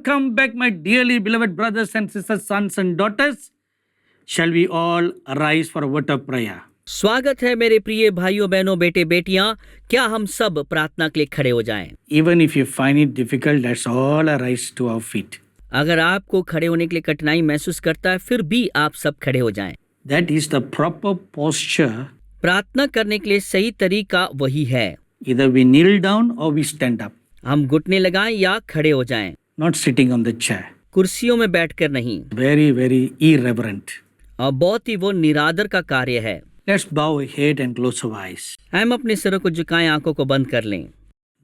Welcome back, my dearly beloved brothers and sisters, sons and daughters. Shall we all arise for a word of prayer? स्वागत है मेरे प्रिय भाइयों बहनों बेटे बेटियां। क्या हम सब प्रार्थना के लिए खड़े हो जाएं? Even if you find it difficult, let's all arise to our feet. अगर आपको खड़े होने के लिए कठिनाई महसूस करता है, फिर भी आप सब खड़े हो जाएं। That is the proper posture. प्रार्थना करने के लिए सही तरीका वही है। Either we kneel down or we stand up. हम घुटने लगाएं या खड़े हो जाएं। Not sitting on the chair. कुर्सियों में बैठकर नहीं। Very, very irreverent. और बहुत ही वो निरादर का कार्य है। Let's bow our head and close our eyes. हम अपने सिरों को झुकाएं, आंखों को बंद कर लें।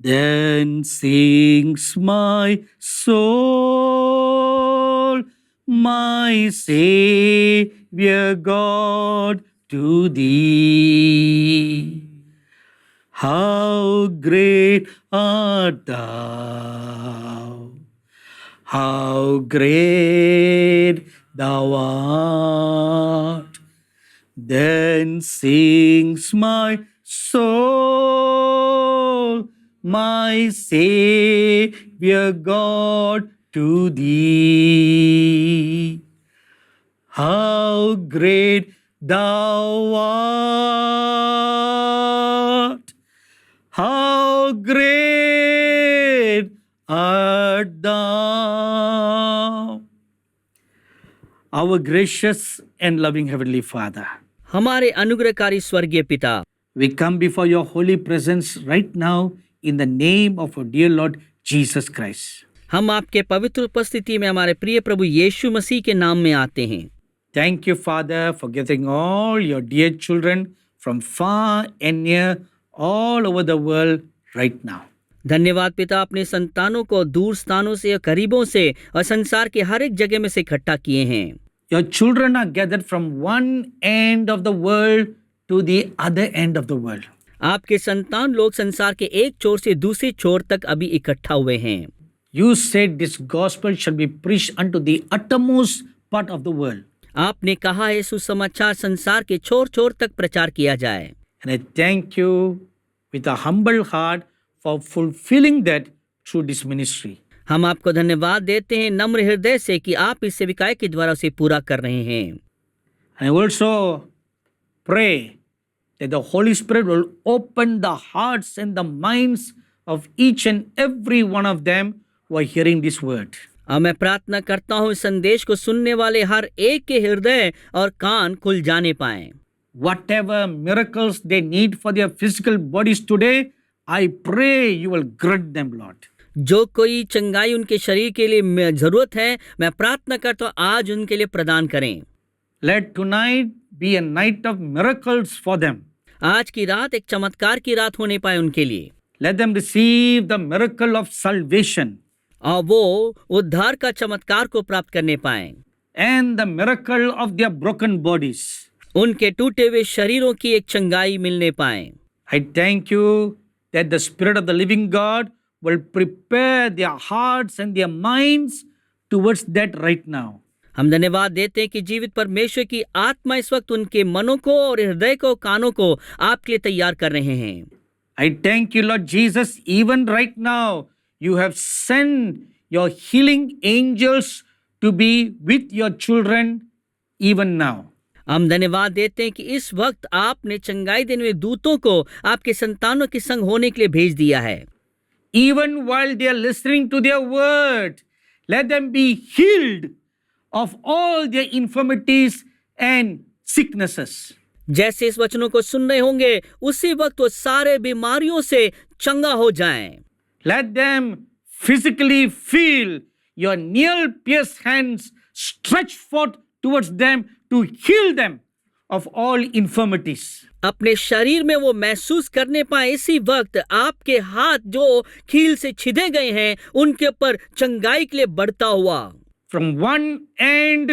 Then sings my soul, my Savior God, to thee. How great art thou! How great thou art! Then sings my soul, my Savior God, to thee. How great thou art! How great art thou! Our gracious and loving Heavenly Father, हमारे अनुग्रहकारी स्वर्गीय पिता, we come before your holy presence right now in the name of our dear Lord Jesus Christ. हम आपके पवित्र उपस्थिति में हमारे प्रिय प्रभु यीशु मसीह के नाम में आते हैं। Thank you, Father, for gathering all your dear children from far and near all over the world right now. धन्यवाद पिता, अपने संतानों को दूर स्थानों से या करीबों से और संसार के हर एक जगह में से इकट्ठा किए हैं। Your children are gathered from one end of the world to the other end of the world. आपके संतान लोग संसार के एक छोर से दूसरे छोर तक अभी इकट्ठा हुए हैं। You said this gospel shall be preached unto the uttermost part of the world. आपने कहा है सुसमाचार संसार के छोर छोर तक प्रचार किया जाए। And I thank you with a humble heart for fulfilling that through this ministry. हम आपको धन्यवाद देते हैं नम्र हृदय से कि आप इस सेविकाई के द्वारा उसे पूरा कर रहे हैं। I also pray that the Holy Spirit will open the hearts and the minds of each and every one of them who are hearing this word. और मैं प्रार्थना करता हूँ इस संदेश को सुनने वाले हर एक के हृदय और कान खुल जाने पाएं। Whatever miracles they need for their physical bodies today, I pray you will grant them, Lord. जो कोई चंगाई उनके शरीर के लिए जरूरत है, मैं प्रार्थना करता हूँ आज उनके लिए प्रदान करें। Let tonight be a night of miracles for them. आज की रात एक चमत्कार की रात होने पाए उनके लिए। Let them receive the miracle of salvation. और वो उद्धार का चमत्कार को प्राप्त करने पाए। And the miracle of their broken bodies. उनके टूटे हुए शरीरों की एक चंगाई मिलने पाए। I thank you that the Spirit of the living God will prepare their hearts and their minds towards that right now. हम धन्यवाद देते हैं कि जीवित परमेश्वर की आत्मा इस वक्त उनके मनों को और हृदय को, कानों को आपके लिए तैयार कर रहे हैं। I thank you, Lord Jesus, even right now you have sent your healing angels to be with your children even now. हम धन्यवाद देते हैं कि इस वक्त आपने चंगाई देने वाले दूतों को आपके संतानों के संग होने के लिए भेज दिया है। Even while they are listening to their word, let them be healed of all their infirmities and sicknesses. जैसे इस वचनों को सुन रहे होंगे, उसी वक्त वो सारे बीमारियों से चंगा हो जाएं। Let them physically feel your nail-pierced hands stretched forth towards them to heal them of all infirmities. अपने शरीर में वो महसूस करने पाए इसी वक्त आपके हाथ जो कील से छिदे गए हैं उनके ऊपर चंगाई के लिए बढ़ता हुआ। From one end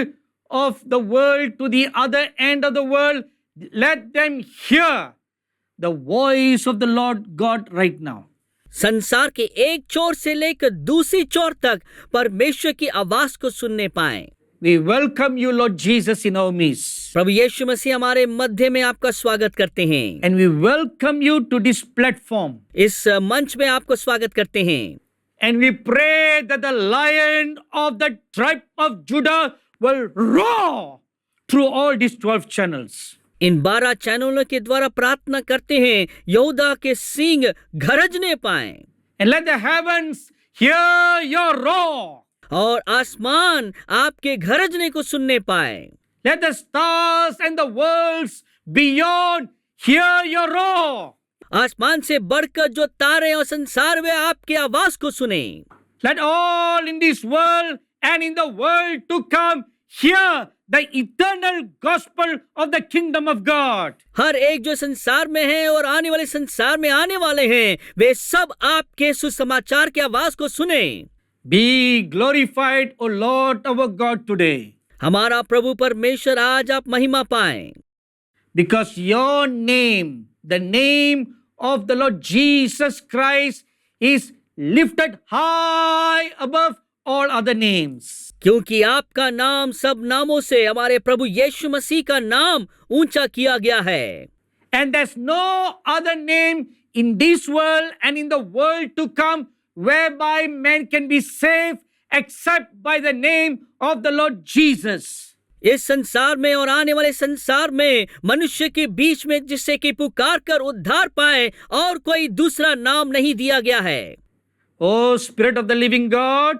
of the world to the other end of the world, let them hear the voice of the Lord God right now. संसार के एक छोर से लेकर दूसरी छोर तक परमेश्वर की आवाज को सुनने पाएं। We welcome you, Lord Jesus, in our midst. प्रभु यीशु मसीह हमारे मध्य में आपका स्वागत करते हैं। And we welcome you to this platform. इस मंच में आपको स्वागत करते हैं। And we pray that the lion of the tribe of Judah will roar through all these 12 channels. इन 12 चैनलों के द्वारा प्रार्थना करते हैं यहूदा के सींग गरजने पाए And let the heavens hear your roar. और आसमान आपके गरजने को सुनने पाए. Let the stars and the worlds beyond hear your roar. आसमान से बढ़कर जो तारे और संसार वे आपकी आवाज को सुने. Let all in this world and in the world to come hear the eternal gospel of the kingdom of God. हर एक जो संसार में है और आने वाले संसार में आने वाले हैं वे सब आपके सुसमाचार की आवाज को सुने. Be glorified, O Lord our God, today, हमारा प्रभु परमेश्वर आज आप महिमा पाएं. because your name, the name of the Lord Jesus Christ, is lifted high above all other names. क्योंकि आपका नाम सब नामों से हमारे प्रभु यीशु मसीह का नाम ऊंचा किया गया है. And there's no other name in this world and in the world to come whereby man can be saved except by the name of the Lord Jesus. इस संसार में और आने वाले संसार में मनुष्य के बीच में जिससे कि पुकार कर उद्धार पाए और कोई दूसरा नाम नहीं दिया गया है. O Spirit of the living God,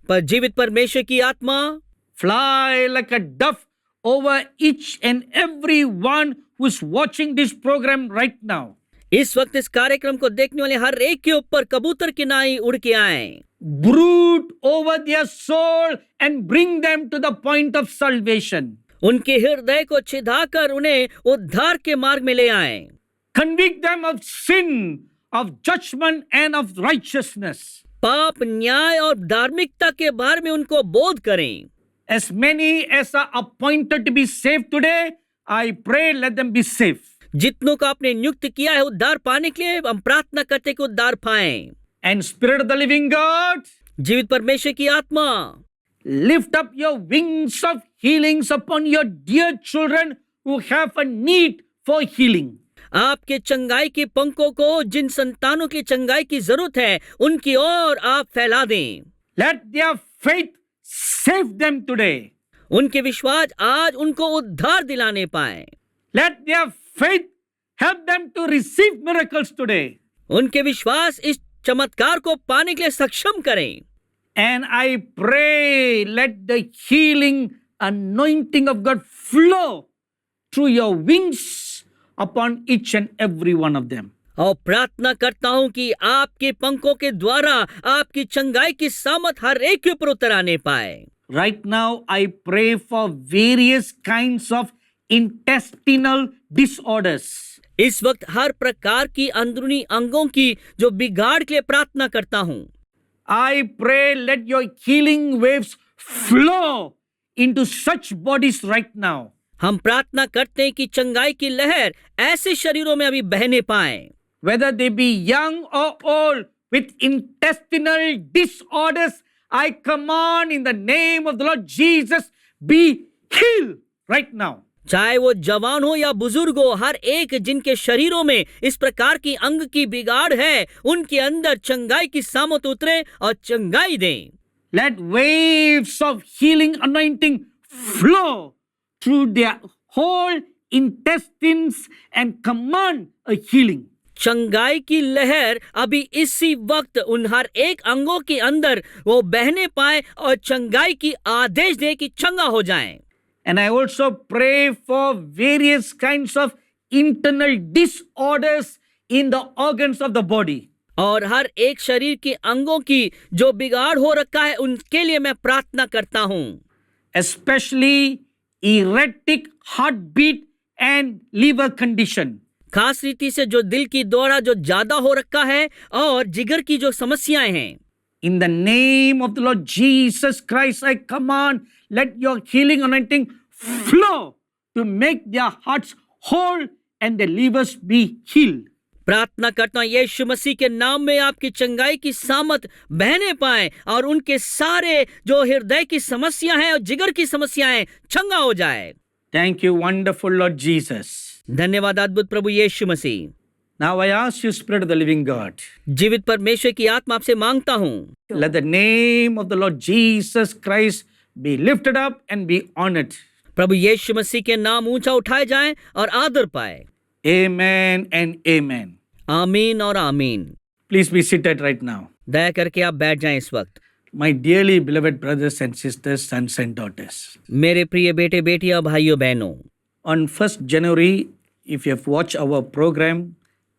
पर जीवित परमेश्वर की आत्मा fly like a dove over each and every one who's watching this program right now. इस वक्त इस कार्यक्रम को देखने वाले हर एक के ऊपर कबूतर की नाई उड़ के आए. Brood over their soul and bring them to the point of salvation. उनके हृदय को छिदाकर उन्हें उद्धार के मार्ग में ले आए. Convict them of sin, of judgment and of righteousness. पाप, न्याय और धार्मिकता के बारे में उनको बोध करें. As many as are appointed to be saved today, I pray let them be saved. जितनों का आपने नियुक्त किया है उद्धार पाने के लिए हम प्रार्थना करते कि उद्धार पाएं. And Spirit of the living God, जीवित परमेश्वर की आत्मा lift up your wings of healings upon your dear children who have a need for healing. आपके चंगाई के पंखों को जिन संतानों की चंगाई की जरूरत है उनकी ओर आप फैला दें. Let their faith save them today. उनके विश्वास आज उनको उद्धार दिलाने पाए. Let their faith help them to receive miracles today. उनके विश्वास इस चमत्कार को पाने के लिए सक्षम करें. And I pray let the healing anointing of God flow through your wings upon each and every one of them. और प्रार्थना करता हूं कि आपके पंखों के द्वारा आपकी चंगाई की सामर्थ हर एक के ऊपर उतर आने पाए. Right now, I pray for various kinds of intestinal disorders. इस वक्त हर प्रकार की अंदरूनी अंगों की जो बिगाड़ के लिए प्रार्थना करता हूं. I pray let your healing waves flow into such bodies right now. हम प्रार्थना करते हैं कि चंगाई की लहर ऐसे शरीरों में अभी बहने पाए. Whether they be young or old with intestinal disorders, I command in the name of the Lord Jesus, be healed right now. चाहे वो जवान हो या बुजुर्ग हो, हर एक जिनके शरीरों में इस प्रकार की अंग की बिगाड़ है उनके अंदर चंगाई की सामर्थ उतरे और चंगाई दें. Let waves of healing anointing flow through their whole intestines and command a healing. चंगाई की लहर अभी इसी वक्त उन हर एक अंगों के अंदर वो बहने पाए और चंगाई की आदेश दे कि चंगा हो जाएं. And I also pray for various kinds of internal disorders in the organs of the body. और हर एक शरीर के अंगों की जो बिगाड़ हो रखा है उनके लिए मैं प्रार्थना करता हूं. Especially erratic heartbeat and liver condition. खास रीति से जो दिल की दौरा जो ज्यादा हो रखा है और जिगर की जो समस्याएं हैं. In the name of the Lord Jesus Christ, I command, let your healing anointing flow to make their hearts whole and their livers be healed. प्रार्थना करता हूं यीशु मसीह के नाम में आपकी चंगाई की सामर्थ बहने पाए और उनके सारे जो हृदय की समस्या है और जिगर की समस्याएं चंगा हो जाए. Thank you, wonderful Lord Jesus. धन्यवाद अद्भुत प्रभु यीशु मसीह. Now I ask you, Spirit of the living God, जीवित परमेश्वर की आत्मा आपसे मांगता हूँ, let the name of the Lord Jesus Christ be lifted up and be honored. प्रभु यीशु मसीह के नाम ऊंचा उठाए जाएं और आदर पाए। Amen and amen. आमीन और आमीन। Please be seated right now. दया करके आप बैठ जाएं इस वक्त। My dearly beloved brothers and sisters, sons and daughters. मेरे प्रिय बेटे बेटियां, भाइयों बहनों, On 1st January, if you have watched our program,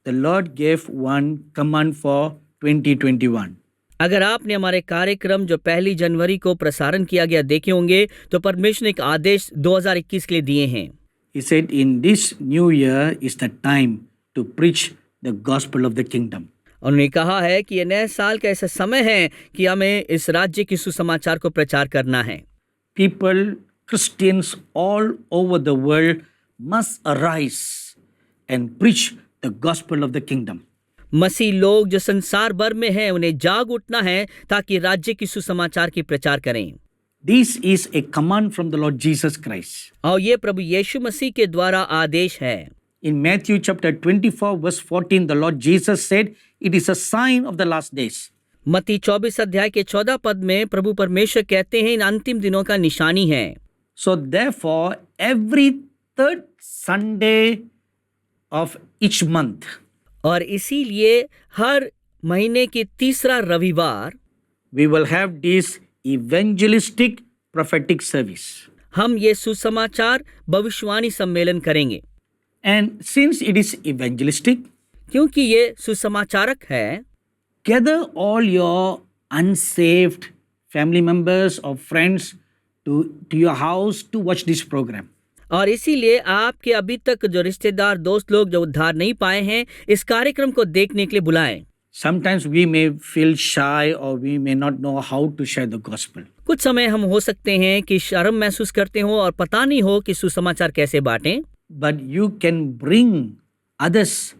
the Lord gave one command for 2021. अगर आपने हमारे कार्यक्रम जो 1 जनवरी को प्रसारण किया गया देखे होंगे तो परमेश्वर ने एक आदेश 2021 के लिए दिए हैं। He said, in this new year is the time to preach the gospel of the kingdom. उन्होंने कहा है कि यह नए साल का ऐसा समय है कि हमें इस राज्य की सुसमाचार को प्रचार करना है। People, Christians all over the world must arise and preach the gospel of the kingdom. मसीह लोग जो संसार भर में हैं उन्हें जाग उठना है ताकि राज्य की सुसमाचार की प्रचार करें। This is a command from the Lord Jesus Christ. और ये प्रभु यीशु मसीह के द्वारा आदेश है। In Matthew chapter 24 verse 14, the Lord Jesus said, it is a sign of the last days. मत्ती 24 अध्याय के 14 पद में प्रभु परमेश्वर कहते हैं इन अंतिम दिनों का निशानी है। So therefore, every third Sunday of each month, और इसीलिए हर महीने की तीसरा रविवार we will have this evangelistic prophetic service. हम ये सुसमाचार भविष्यवाणी सम्मेलन करेंगे। And since it is evangelistic, क्योंकि ये सुसमाचारक है, gather all your unsaved family members or friends to your house to watch this program. और इसीलिए आपके अभी तक जो रिश्तेदार दोस्त लोग जो उद्धार नहीं पाए हैं इस कार्यक्रम को देखने के लिए बुलाएं। Sometimes we may feel shy or we may not know how to share the gospel. कुछ समय हम हो सकते हैं कि शर्म महसूस करते हो और पता नहीं हो कि सुसमाचार कैसे बांटें। But you can bring others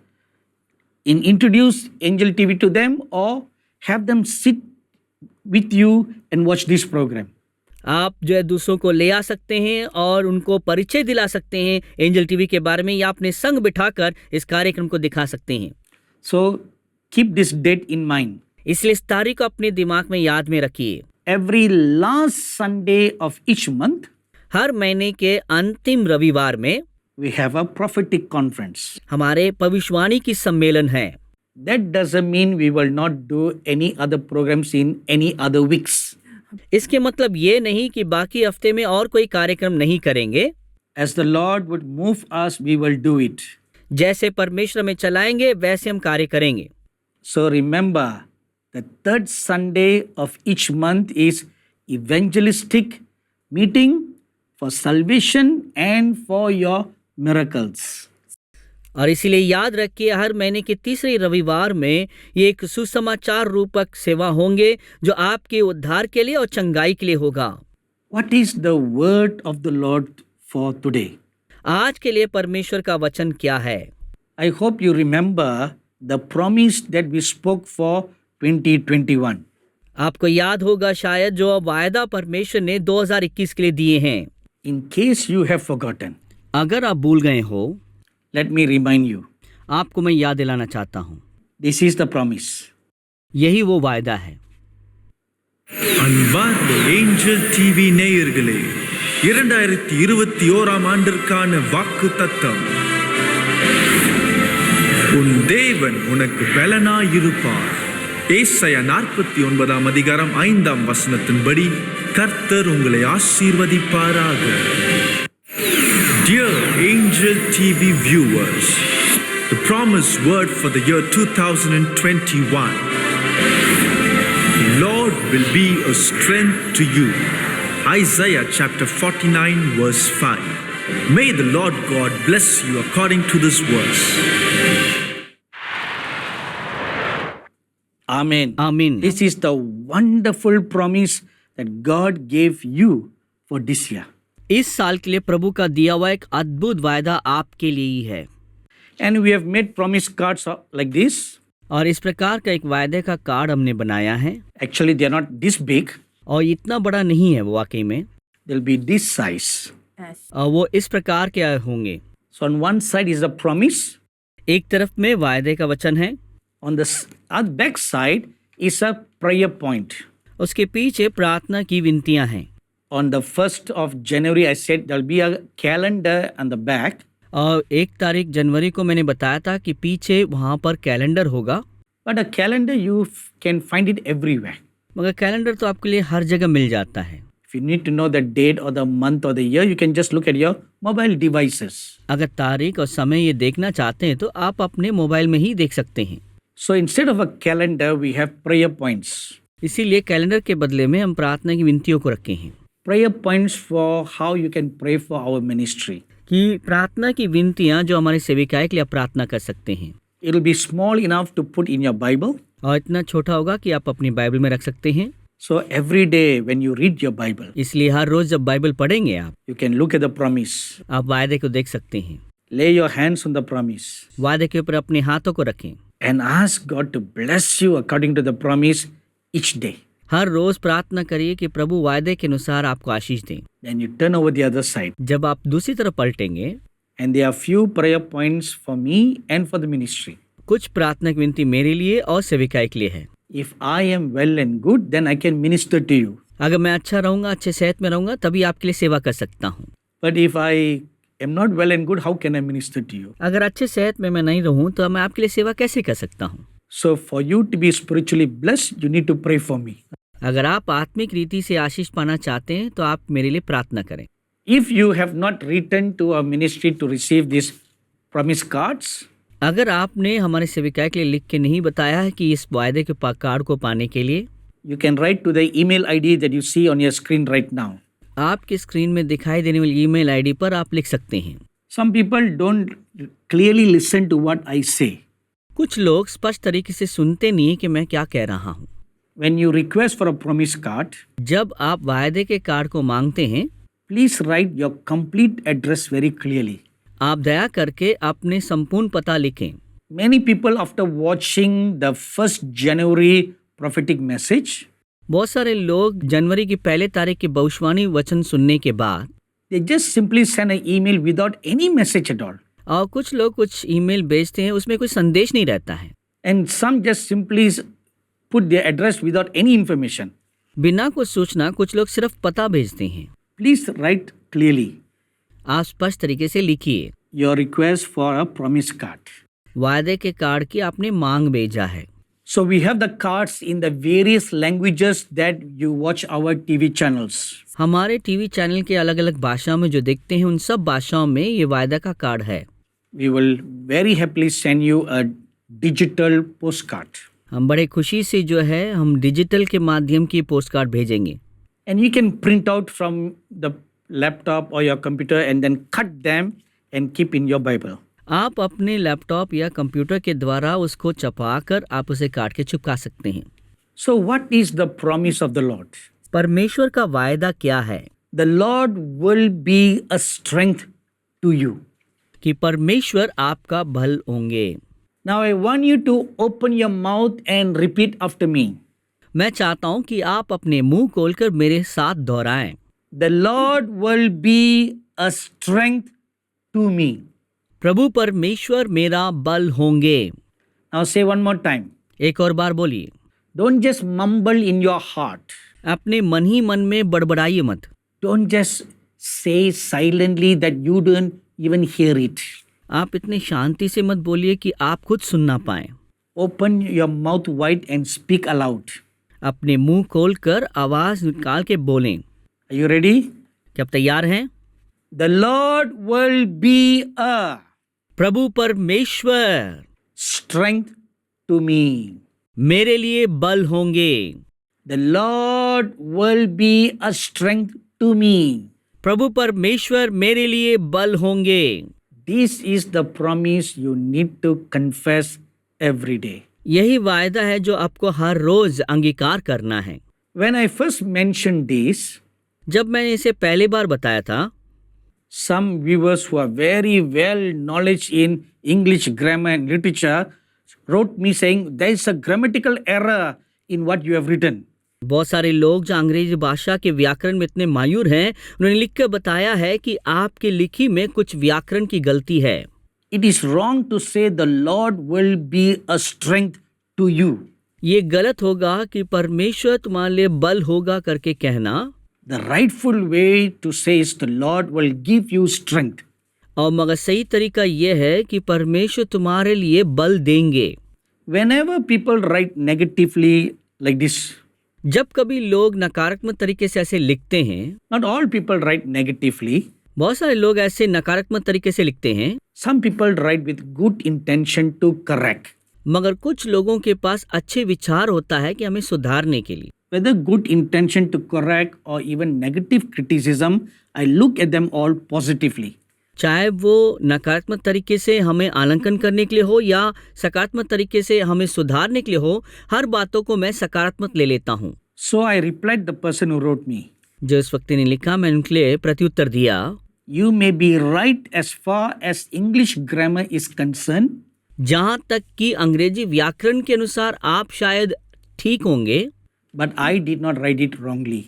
and introduce Angel TV to them or have them sit with you and watch this program. आप जो है दूसरों को ले आ सकते हैं और उनको परिचय दिला सकते हैं एंजल टीवी के बारे में या अपने संग बिठाकर इस कार्यक्रम को दिखा सकते हैं। So keep this date in mind. इसलिए इस तारीख को अपने दिमाग में याद में रखिए। Every last Sunday of each month, हर महीने के अंतिम रविवार में we have a prophetic conference. हमारे भविष्यवाणी की सम्मेलन है। That doesn't mean we will not do any other programs in any other weeks. इसके मतलब ये नहीं कि बाकी हफ्ते में और कोई कार्यक्रम नहीं करेंगे। As the Lord would move us, we will do it. जैसे परमेश्वर में चलाएंगे वैसे हम कार्य करेंगे। So remember, the third Sunday of each month is evangelistic meeting for salvation and for your miracles. और इसीलिए याद रखिए हर महीने के तीसरे रविवार में ये एक सुसमाचार रूपक सेवा होंगे जो आपके उद्धार के लिए और चंगाई के लिए होगा। What is the word of the Lord for today? आज के लिए परमेश्वर का वचन क्या है? I hope you remember the promise that we spoke for 2021. आपको याद होगा शायद जो वायदा परमेश्वर ने 2021 के लिए दिए हैं। In case you have forgotten, अगर आप भूल गए हो, let me remind you. आपको मैं याद दिलाना चाहता हूँ। This is the promise. यही वो वायदा है। அன்பார்ந்த ஏஞ்சல் டிவி நேயர்களே, 2021 ஆண்டிற்கான வாக்கு தத்தம். உன் தேவன் உனக்கு பலனாயிருப்பார். ஏசாயா 49 அதிகாரம் 5 வசனத்தின்படி கர்த்தர் உங்களை ஆசீர்வதிப்பாராக. Dear Angel TV viewers, the promised word for the year 2021. Lord will be a strength to you. Isaiah chapter 49 verse 5. May the Lord God bless you according to this verse. Amen. आमीन। This is the wonderful promise that God gave you for this year. इस साल के लिए प्रभु का दिया हुआ एक अद्भुत वायदा आपके लिए ही है। And we have made promise cards like this. और इस प्रकार का एक वायदे का कार्ड हमने बनाया है। Actually, they are not this big. और इतना बड़ा नहीं है वो वाकई में। They'll be this size. और वो इस प्रकार के होंगे। So on one side is a promise. एक तरफ में वायदे का वचन है, On the back side is a prayer point. उसके पीछे प्रार्थना की विनतियां हैं। On the 1st of January, I said there'll be a calendar on the back. और 1 तारीख जनवरी को मैंने बताया था कि पीछे वहाँ पर कैलेंडर होगा, But a calendar, you can find it everywhere. मगर कैलेंडर तो आपके लिए हर जगह मिल जाता है। If you need to know the date or the month or the year, you can just look at your mobile devices. अगर तारीख और समय ये देखना चाहते हैं तो आप अपने मोबाइल में ही देख सकते हैं। So instead of a calendar, we have prayer points. इसीलिए कैलेंडर के बदले में हम प्रार्थना की विनतियों को रखे हैं Prayer points for how you can pray for our ministry. कि प्रार्थना की विनतियां जो हमारी सेविकाएं के लिए आप प्रार्थना कर सकते हैं। It will be small enough to put in your Bible. और इतना छोटा होगा कि आप अपनी बाइबल में रख सकते हैं। So every day when you read your Bible, इसलिए हर रोज जब बाइबल पढ़ेंगे आप you can look at the promise. आप वायदे को देख सकते हैं। Lay your hands on the promise वायदे के ऊपर अपने हाथों को रखें। and ask God to bless you according to the promise each day. हर रोज प्रार्थना करिए कि प्रभु वायदे के अनुसार आपको आशीष दें। Then you turn over the other side. जब आप दूसरी तरफ पलटेंगे, And there are few prayer points for me and for the ministry. कुछ प्रार्थना की विनती मेरे लिए और सेविकाई के लिए है। If I am well and good, then I can minister to you. अगर मैं अच्छा रहूंगा, अच्छे सेहत में रहूंगा, तभी आपके लिए सेवा कर सकता हूँ। But if I am not well and good, how can I minister to you? अगर अच्छे सेहत में मैं नहीं रहूं तो मैं आपके लिए सेवा कैसे कर सकता हूँ? So for you to be spiritually blessed, you need to pray for me. अगर आप आत्मिक रीति से आशीष पाना चाहते हैं तो आप मेरे लिए प्रार्थना करें। If you have not written to our ministry to receive these promise cards, अगर आपने हमारे सेविकाएं के लिए लिख के नहीं बताया है कि इस वायदे के कार्ड को पाने के लिए, you can write to the email ID that you see on your screen right now. आपकी स्क्रीन में दिखाई देने वाली ईमेल आईडी पर आप लिख सकते हैं। Some people don't clearly listen to what I say. कुछ लोग स्पष्ट तरीके से सुनते नहीं कि मैं क्या कह रहा हूँ। When you request for a promise card, जब आप वायदे के कार्ड को मांगते हैं, please write your complete address very clearly. आप दया करके अपने संपूर्ण पता लिखें। Many people, after watching the 1st January prophetic message, बहुत सारे लोग जनवरी की 1 तारीख के भविष्यवाणी वचन सुनने के बाद they just simply send an email without any message at all. और कुछ लोग कुछ ईमेल भेजते हैं, उसमें कोई संदेश नहीं रहता है। And some just simply put their address without any information. बिना कुछ सूचना कुछ लोग सिर्फ पता भेजते हैं। Please write clearly आप स्पष्ट तरीके से लिखिए your request for a promise card. वायदे के कार्ड की आपने मांग भेजा है। So we have the cards in the various languages that you watch our TV channels. हमारे टीवी चैनल के अलग अलग भाषाओं में जो देखते हैं उन सब भाषाओं में ये वायदा का कार्ड है। We will very happily send you a digital postcard. हम बड़े खुशी से जो है हम डिजिटल के माध्यम की पोस्ट कार्ड भेजेंगे। And you can print out from the laptop or your computer and then cut them and keep in your Bible. आप अपने लैपटॉप या कंप्यूटर के द्वारा उसको छपाकर आप उसे काट के चिपका सकते हैं। So what is the promise of the Lord? परमेश्वर का वायदा क्या है? The Lord will be a strength to you. कि परमेश्वर आपका बल होंगे। Now I want you to open your mouth and repeat after me. मैं चाहता हूं कि आप अपने मुंह खोलकर मेरे साथ दोहराएं। The Lord will be a strength to me. प्रभु परमेश्वर मेरा बल होंगे। Now say one more time. एक और बार बोलिए। Don't just mumble in your heart. अपने मन ही मन में बड़बड़ाइए मत। Don't just say silently that you don't even hear it. आप इतनी शांति से मत बोलिए कि आप खुद सुन ना पाए। Open your mouth wide and speak aloud. अपने मुंह खोलकर आवाज निकाल के बोलें। Are you ready? क्या आप तैयार हैं? The Lord will be a प्रभु परमेश्वर strength to me. मेरे लिए बल होंगे। The Lord will be a strength to me. प्रभु परमेश्वर मेरे लिए बल होंगे। This is the promise you need to confess every day. यही वायदा है जो आपको हर रोज अंगीकार करना है। When I first mentioned this, जब मैंने इसे पहली बार बताया था, some viewers who are very well knowledge in English grammar and literature wrote me saying there is a grammatical error in what you have written. बहुत सारे लोग जो अंग्रेजी भाषा के व्याकरण में इतने माहिर हैं, उन्होंने लिखकर बताया है कि आपकी लिखी में कुछ व्याकरण की गलती है। It is wrong to say the Lord will be a strength to you. ये गलत होगा कि परमेश्वर तुम्हारे लिए बल होगा करके कहना। The rightful way to say is the Lord will give you strength. और मगर सही तरीका ये है कि परमेश्वर तुम्हारे लिए बल देंगे। Whenever people write negatively like this, जब कभी लोग नकारात्मक तरीके से ऐसे लिखते हैं, not all people write negatively. बहुत सारे लोग ऐसे नकारात्मक तरीके से लिखते हैं, Some people write with good intention to correct. मगर कुछ लोगों के पास अच्छे विचार होता है कि हमें सुधारने के लिए। Whether good intention to correct or even negative criticism, I look at them all positively. चाहे वो नकारात्मक तरीके से हमें आलंकन करने के लिए हो या सकारात्मक तरीके से हमें सुधारने के लिए हो, हर बातों को मैं सकारात्मक ले लेता हूँ। So I replied the person who wrote me, जो इस व्यक्ति ने लिखा, मैंने उनके लिए प्रत्युत्तर दिया, You may be right as far as English grammar is concerned, जहाँ तक कि अंग्रेजी व्याकरण के अनुसार आप शायद ठीक होंगे, but I did not write it wrongly.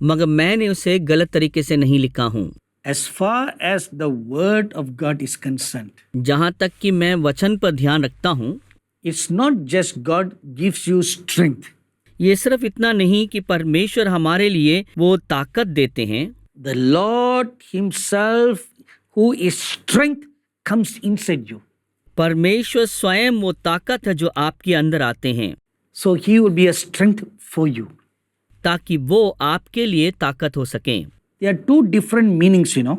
मगर मैंने उसे गलत तरीके से नहीं लिखा हूँ। As far as the word of God is concerned, जहाँ तक कि मैं वचन पर ध्यान रखता हूँ, it's not just God gives you strength. ये सिर्फ इतना नहीं कि परमेश्वर हमारे लिए वो ताकत देते हैं, The Lord Himself, who is strength, comes inside you. परमेश्वर स्वयं वो ताकत है जो आपके अंदर आते हैं, So He will be a strength for you. ताकि वो आपके लिए ताकत हो सकें। There are two different meanings, you know.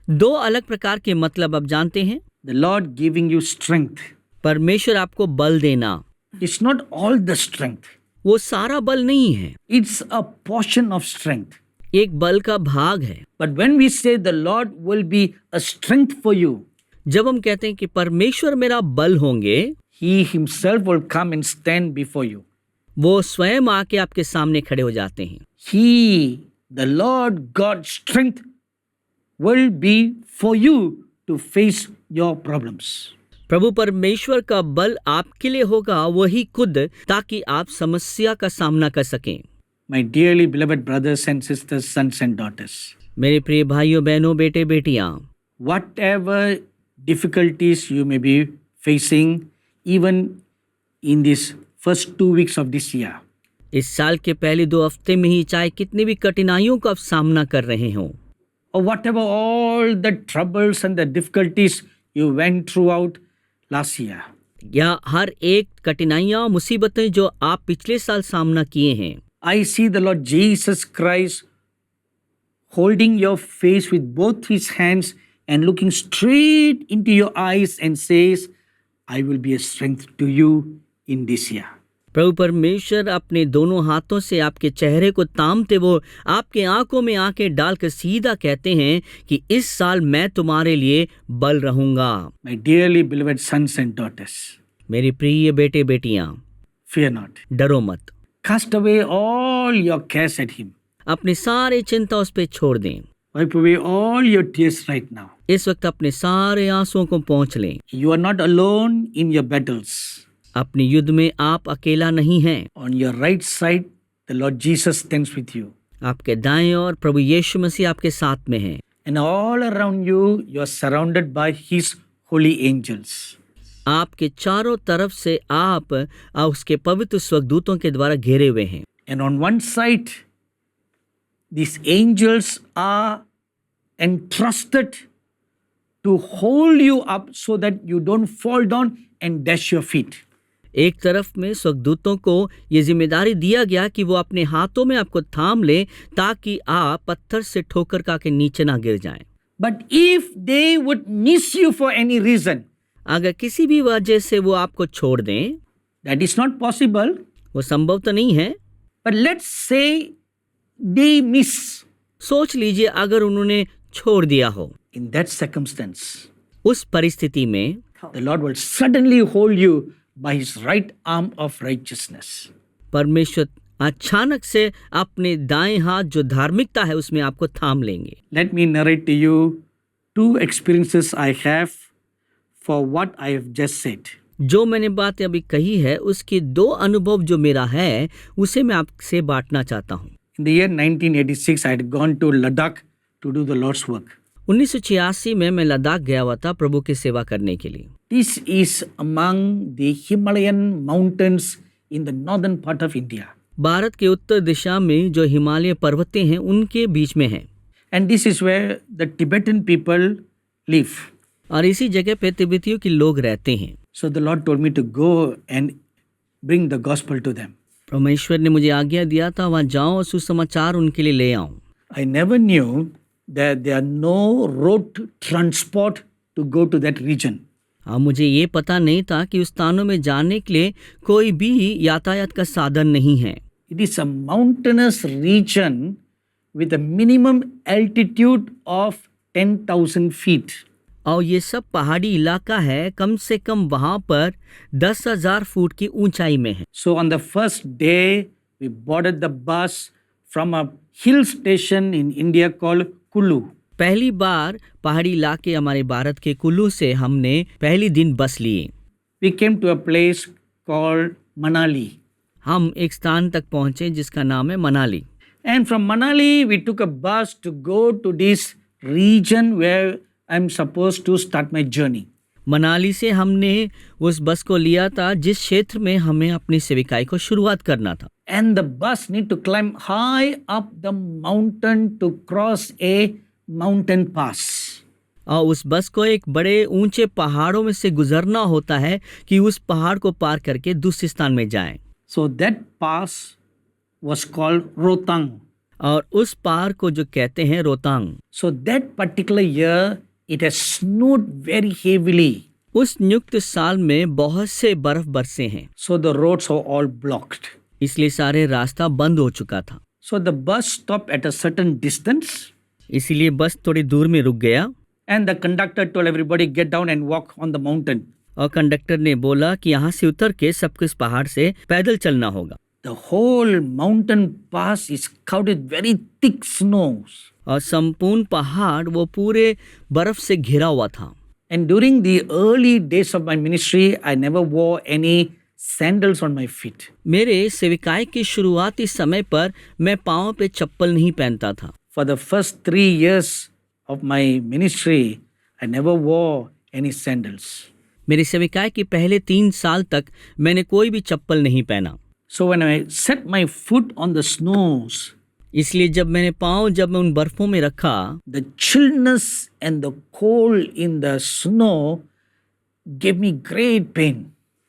दो अलग प्रकार के मतलब आप जानते हैं। The Lord giving you strength. परमेश्वर आपको बल देना, It's not all the strength. वो सारा बल नहीं है, It's a portion of strength. एक बल का भाग है। But when we say the Lord will be a strength for you, जब हम कहते हैं कि परमेश्वर मेरा बल होंगे, He Himself will come and stand before you. वो स्वयं आके आपके सामने खड़े हो जाते हैं। He, the Lord God strength, will be for you to face your problems. प्रभु परमेश्वर का बल आपके लिए होगा, वही खुद, ताकि आप समस्या का सामना कर सकें। My dearly beloved brothers and sisters, sons and daughters, मेरे प्रिय भाइयों बहनों बेटे बेटियां, whatever difficulties you may be facing, even in these first 2 weeks of this year, इस साल के पहले 2 हफ्ते में ही चाहे कितनी भी कठिनाइयों का आप सामना कर रहे हों, or whatever all the troubles and the difficulties you went throughout last year, या हर एक कठिनाइयां मुसीबतें जो आप पिछले साल सामना किए हैं, I see the Lord Jesus Christ holding your face with both His hands and looking straight into your eyes and says, I will be a strength to you in this year. प्रभु परमेश्वर अपने दोनों हाथों से आपके चेहरे को तामते वो आपके आंखों में आंखें डालकर सीधा कहते हैं कि इस साल मैं तुम्हारे लिए बल रहूंगा। My dearly beloved sons and daughters, मेरी प्रिय बेटे बेटियां, fear not. डरो मत, Cast away all your cares at Him. अपनी सारी चिंता उस पे छोड़ दें। Wipe away all your tears right now. इस वक्त अपने सारे आंसुओं को पोंछ लें। You are not alone in your battles. अपने युद्ध में आप अकेला नहीं हैं। On your right side, the Lord Jesus stands with you. आपके दाएं ओर प्रभु यीशु मसीह आपके साथ में हैं। And all around you, you are surrounded by His holy angels. आपके चारों तरफ से आप उसके पवित्र स्वर्गदूतों के द्वारा घेरे हुए हैं। And on one side, these angels are entrusted to hold you up so that you don't fall down and dash your feet. एक तरफ में स्वर्गदूतों को ये जिम्मेदारी दिया गया कि वो अपने हाथों में आपको थाम लें ताकि आप पत्थर से ठोकर खा के नीचे ना गिर जाएं। But if they would miss you for any reason, अगर किसी भी वजह से वो आपको छोड़ दें, that is not possible. वो संभव तो नहीं है, But let's say they miss. सोच लीजिए अगर उन्होंने छोड़ दिया हो, In that circumstance, उस परिस्थिति में the Lord will suddenly hold you by His right arm of righteousness. परमेश्वर अचानक से अपने दाएं हाथ जो धार्मिकता है उसमें आपको थाम लेंगे। Let me narrate to you 2 experiences I have for what I have just said. जो मैंने बात अभी कही है उसके 2 अनुभव जो मेरा है उसे मैं आपसे बांटना चाहता हूँ। In the year 1986, I had gone to Ladakh to do the Lord's work. 1986 में मैं लद्दाख गया हुआ था प्रभु की सेवा करने के लिए। This is among the Himalayan mountains in the northern part of India. Bharat के उत्तर दिशा में जो हिमालय पर्वतें हैं उनके बीच में है। And this is where the Tibetan people live. और इसी जगह पे तिब्बतियों के लोग रहते हैं। So the Lord told me to go and bring the gospel to them. परमेश्वर ने मुझे आज्ञा दिया था वहाँ जाऊं और सुसमाचार उनके लिए ले आऊं। I never knew that there are no road transport to go to that region. हाँ, मुझे ये पता नहीं था कि उस स्थानों में जाने के लिए कोई भी यातायात का साधन नहीं है। It is a mountainous region with a minimum altitude of 10,000 feet. और ये सब पहाड़ी इलाका है, कम से कम वहाँ पर 10,000 फुट की ऊंचाई में है। So on the first day, we boarded the bus from a hill station in India called Kulu. पहली बार पहाड़ी इलाके हमारे भारत के कुल्लू से हमने पहली दिन बस लिए। We came to a place called Manali. हम एक स्थान तक पहुंचे जिसका नाम है Manali. And from Manali, we took a bus to go to this region where I'm supposed to start my journey. Manali से हमने उस बस को लिया था जिस क्षेत्र में हमें अपनी सेविकाई को शुरुआत करना था। And the bus need to climb high up the mountain to cross a mountain pass. और उस बस को एक बड़े ऊंचे पहाड़ों में से गुजरना होता है कि उस पहाड़ को पार करके दूसरे स्थान में जाएं। So that pass was called Rotang. और उस पार को जो कहते हैं Rohtang. So that particular year, it has snowed very heavily. उस नियुक्त साल में बहुत से बर्फ बरसे हैं, So the roads were all blocked. इसलिए सारे रास्ता बंद हो चुका था। So the bus stopped at a certain distance, इसीलिए बस थोड़ी दूर में रुक गया and the conductor told everybody get down and walk on the mountain. और कंडक्टर ने बोला कि यहाँ से उतर के सबको इस पहाड़ से पैदल चलना होगा। The whole mountain pass is covered with very thick snows. और संपूर्ण पहाड़ वो पूरे बर्फ से घिरा हुआ था। And during the early days of my ministry, I never wore any sandals on my feet. मेरे सेविकाई की शुरुआती समय पर मैं पाँव पे चप्पल नहीं पहनता था। For the first 3 years of my ministry, I never wore any sandals. मेरी सेविकाई के पहले 3 साल तक मैंने कोई भी चप्पल नहीं पहना। So when I set my foot on the snows, इसलिए जब मैंने पाँव जब मैं उन बर्फों में रखा, the chillness and the cold in the snow gave me great pain.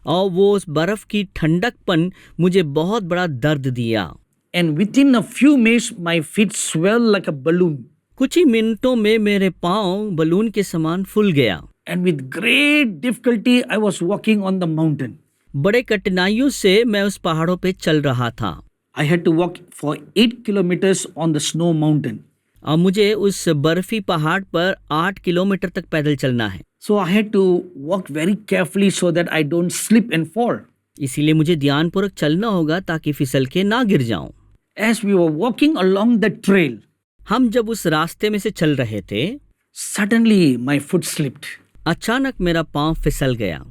और वो उस बर्फ की ठंडकपन मुझे बहुत बड़ा दर्द दिया। And within a few minutes, my feet swelled like a balloon. कुछ ही मिनटों में मेरे पाँव बलून के समान फूल गया। And with great difficulty, I was walking on the mountain. बड़े कठिनाइयों से मैं उस पहाड़ों पे चल रहा था। I had to walk for 8 kilometers on the snow mountain. और मुझे उस बर्फी पहाड़ पर 8 किलोमीटर तक पैदल चलना है। So I had to walk very carefully so that I don't slip and fall. इसीलिए मुझे ध्यानपूर्वक चलना होगा ताकि फिसल के ना गिर जाऊं। As we were walking along the trail, हम जब उस रास्ते में से चल रहे थे, suddenly my foot slipped अचानक मेरा पाँव फिसल गया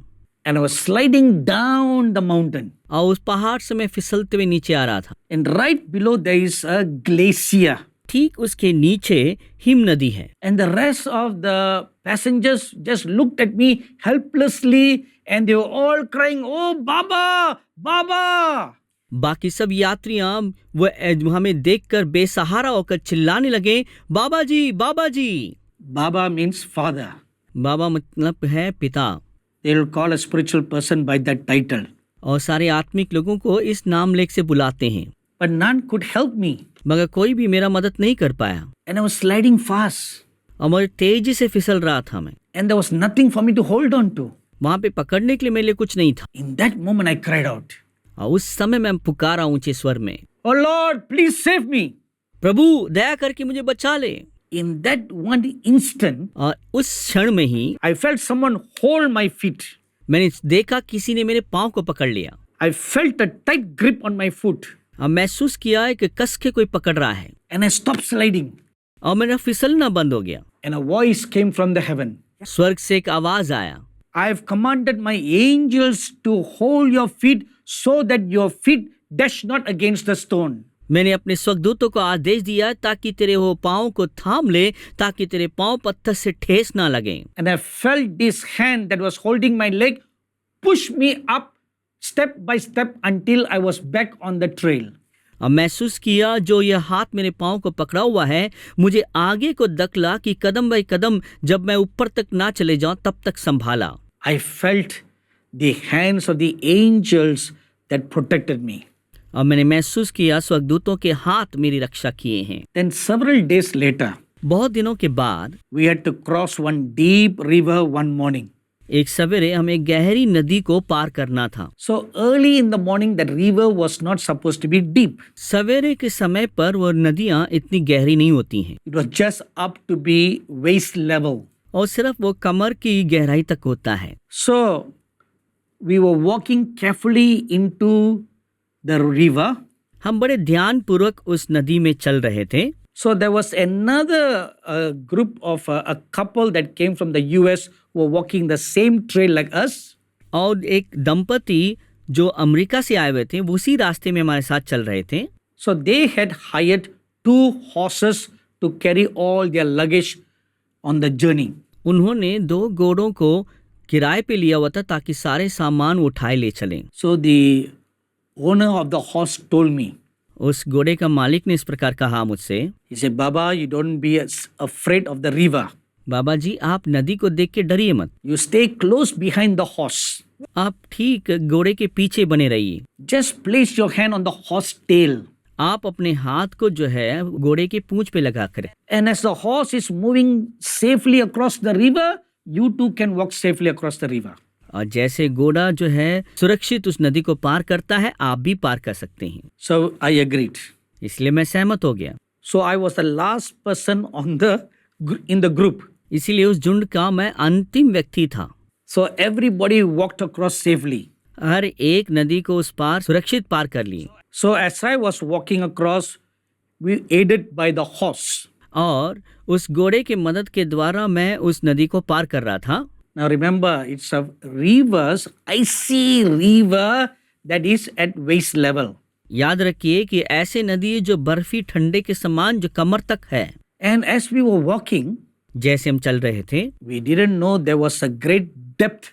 and I was sliding down the mountain. और उस पहाड़ से मैं फिसलते हुए नीचे आ रहा था। And right below there is a glacier. ठीक उसके नीचे हिम नदी है। And the rest of the passengers just looked at me helplessly and they were all crying, "Oh, Baba! Baba!" बाकी सब यात्रियां वो हमें देखकर बेसहारा होकर चिल्लाने लगे, बाबा जी, बाबा जी। Baba means father. बाबा मतलब है पिता। They will call a spiritual person by that title. और सारे आत्मिक लोगों को इस नाम लेख से बुलाते हैं। But none could help me. मगर कोई भी मेरा मदद नहीं कर पाया। And I was sliding fast. और मैं तेजी से फिसल रहा था मैं। And there was nothing for me to hold on to. वहां पे पकड़ने के लिए मेरे लिए कुछ नहीं था। In that moment I cried out, और उस समय मैं पुकारा ऊंचे स्वर में, "Oh Lord, please save me." प्रभु दया करके मुझे बचा ले। In that one instant, और उस क्षण में ही I felt someone hold my feet. मैंने देखा किसी ने मेरे पाँव को पकड़ लिया। I felt a tight grip on my foot. और महसूस किया कि कस के कोई पकड़ रहा है। And I stopped sliding. और मेरा फिसलना बंद हो गया। And a voice came from the heaven. स्वर्ग से एक आवाज आया, I have commanded my angels to hold your feet so that your feet dash not against the stone. मैंने अपने स्वर्गदूतों को आदेश दिया ताकि तेरे वो पाँव को थाम ले, ताकि तेरे पाँव पत्थर से ठेस ना लगे। And I felt this hand that was holding my leg push me up step by step until I was back on the trail. अब महसूस किया जो यह हाथ मेरे पाँव को पकड़ा हुआ है, मुझे आगे को धकेला कि कदम बाई कदम जब मैं ऊपर तक ना चले जाऊं तब तक संभाला। I felt the hands of the angels that protected me. अब मैंने महसूस किया स्वर्गदूतों के हाथ मेरी रक्षा किए हैं। Then several days later, बहुत दिनों के बाद we had to cross one deep river one morning. एक सवेरे हमें गहरी नदी को पार करना था। So early in the morning, that river was not supposed to be deep. सवेरे के समय पर वो नदियाँ इतनी गहरी नहीं होती हैं It was just up to be waist level. और सिर्फ वो कमर की गहराई तक होता है। So we were walking carefully into the river. हम बड़े ध्यान पूर्वक उस नदी में चल रहे थे। So there was another group of a couple that came from the US who were walking the same trail like us. और एक दंपति जो अमेरिका से आए हुए थे वो उसी रास्ते में हमारे साथ चल रहे थे। So they had hired 2 horses to carry all their luggage on the journey. उन्होंने 2 घोड़ों को किराए पे लिया हुआ था ताकि सारे सामान वो उठाए ले चलें। So the owner of the horse told me, उस घोड़े का मालिक ने इस प्रकार कहा मुझसे, he said, Baba, you don't be afraid of the river. बाबा जी आप नदी को देख के डरिए मत, You stay close behind the horse. आप ठीक घोड़े के पीछे बने रहिए। Just place your hand on the horse tail. आप अपने हाथ को जो है घोड़े के पूंछ पे लगा कर, And as the horse is moving safely across the river, you too can walk safely across the river. और जैसे घोड़ा जो है सुरक्षित उस नदी को पार करता है आप भी पार कर सकते हैं। So I agreed. इसलिए मैं सहमत हो गया। So I was the last person in the group. इसीलिए उस झुंड का मैं अंतिम व्यक्ति था। So everybody walked across safely. हर एक नदी को उस पार सुरक्षित पार कर ली। So as I was walking across, we aided by the horse. और उस घोड़े के मदद के द्वारा मैं उस नदी को पार कर रहा था। Now remember, it's a rivers, icy river that is at waist level. याद रखिए कि ऐसे नदी है जो बर्फी ठंडे के समान जो कमर तक है। And as we were walking, जैसे हम चल रहे थे we didn't know there was a great depth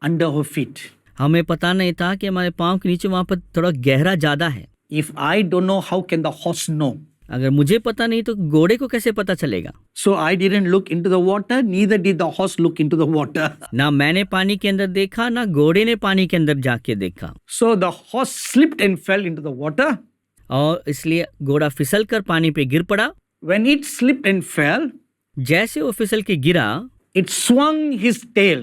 under our feet. हमें पता नहीं था कि हमारे पाँव के नीचे वहाँ पर थोड़ा गहरा ज्यादा है। If I don't know, how can the horse know? अगर मुझे पता नहीं तो घोड़े को कैसे पता चलेगा। So I didn't look into the water, neither did the horse look into the water. ना मैंने पानी के अंदर देखा ना घोड़े ने पानी के अंदर जाके देखा। So the horse slipped and fell into the water. और इसलिए घोड़ा फिसल कर पानी पे गिर पड़ा। When it slipped and fell, जैसे वो फिसल के गिरा it swung his tail.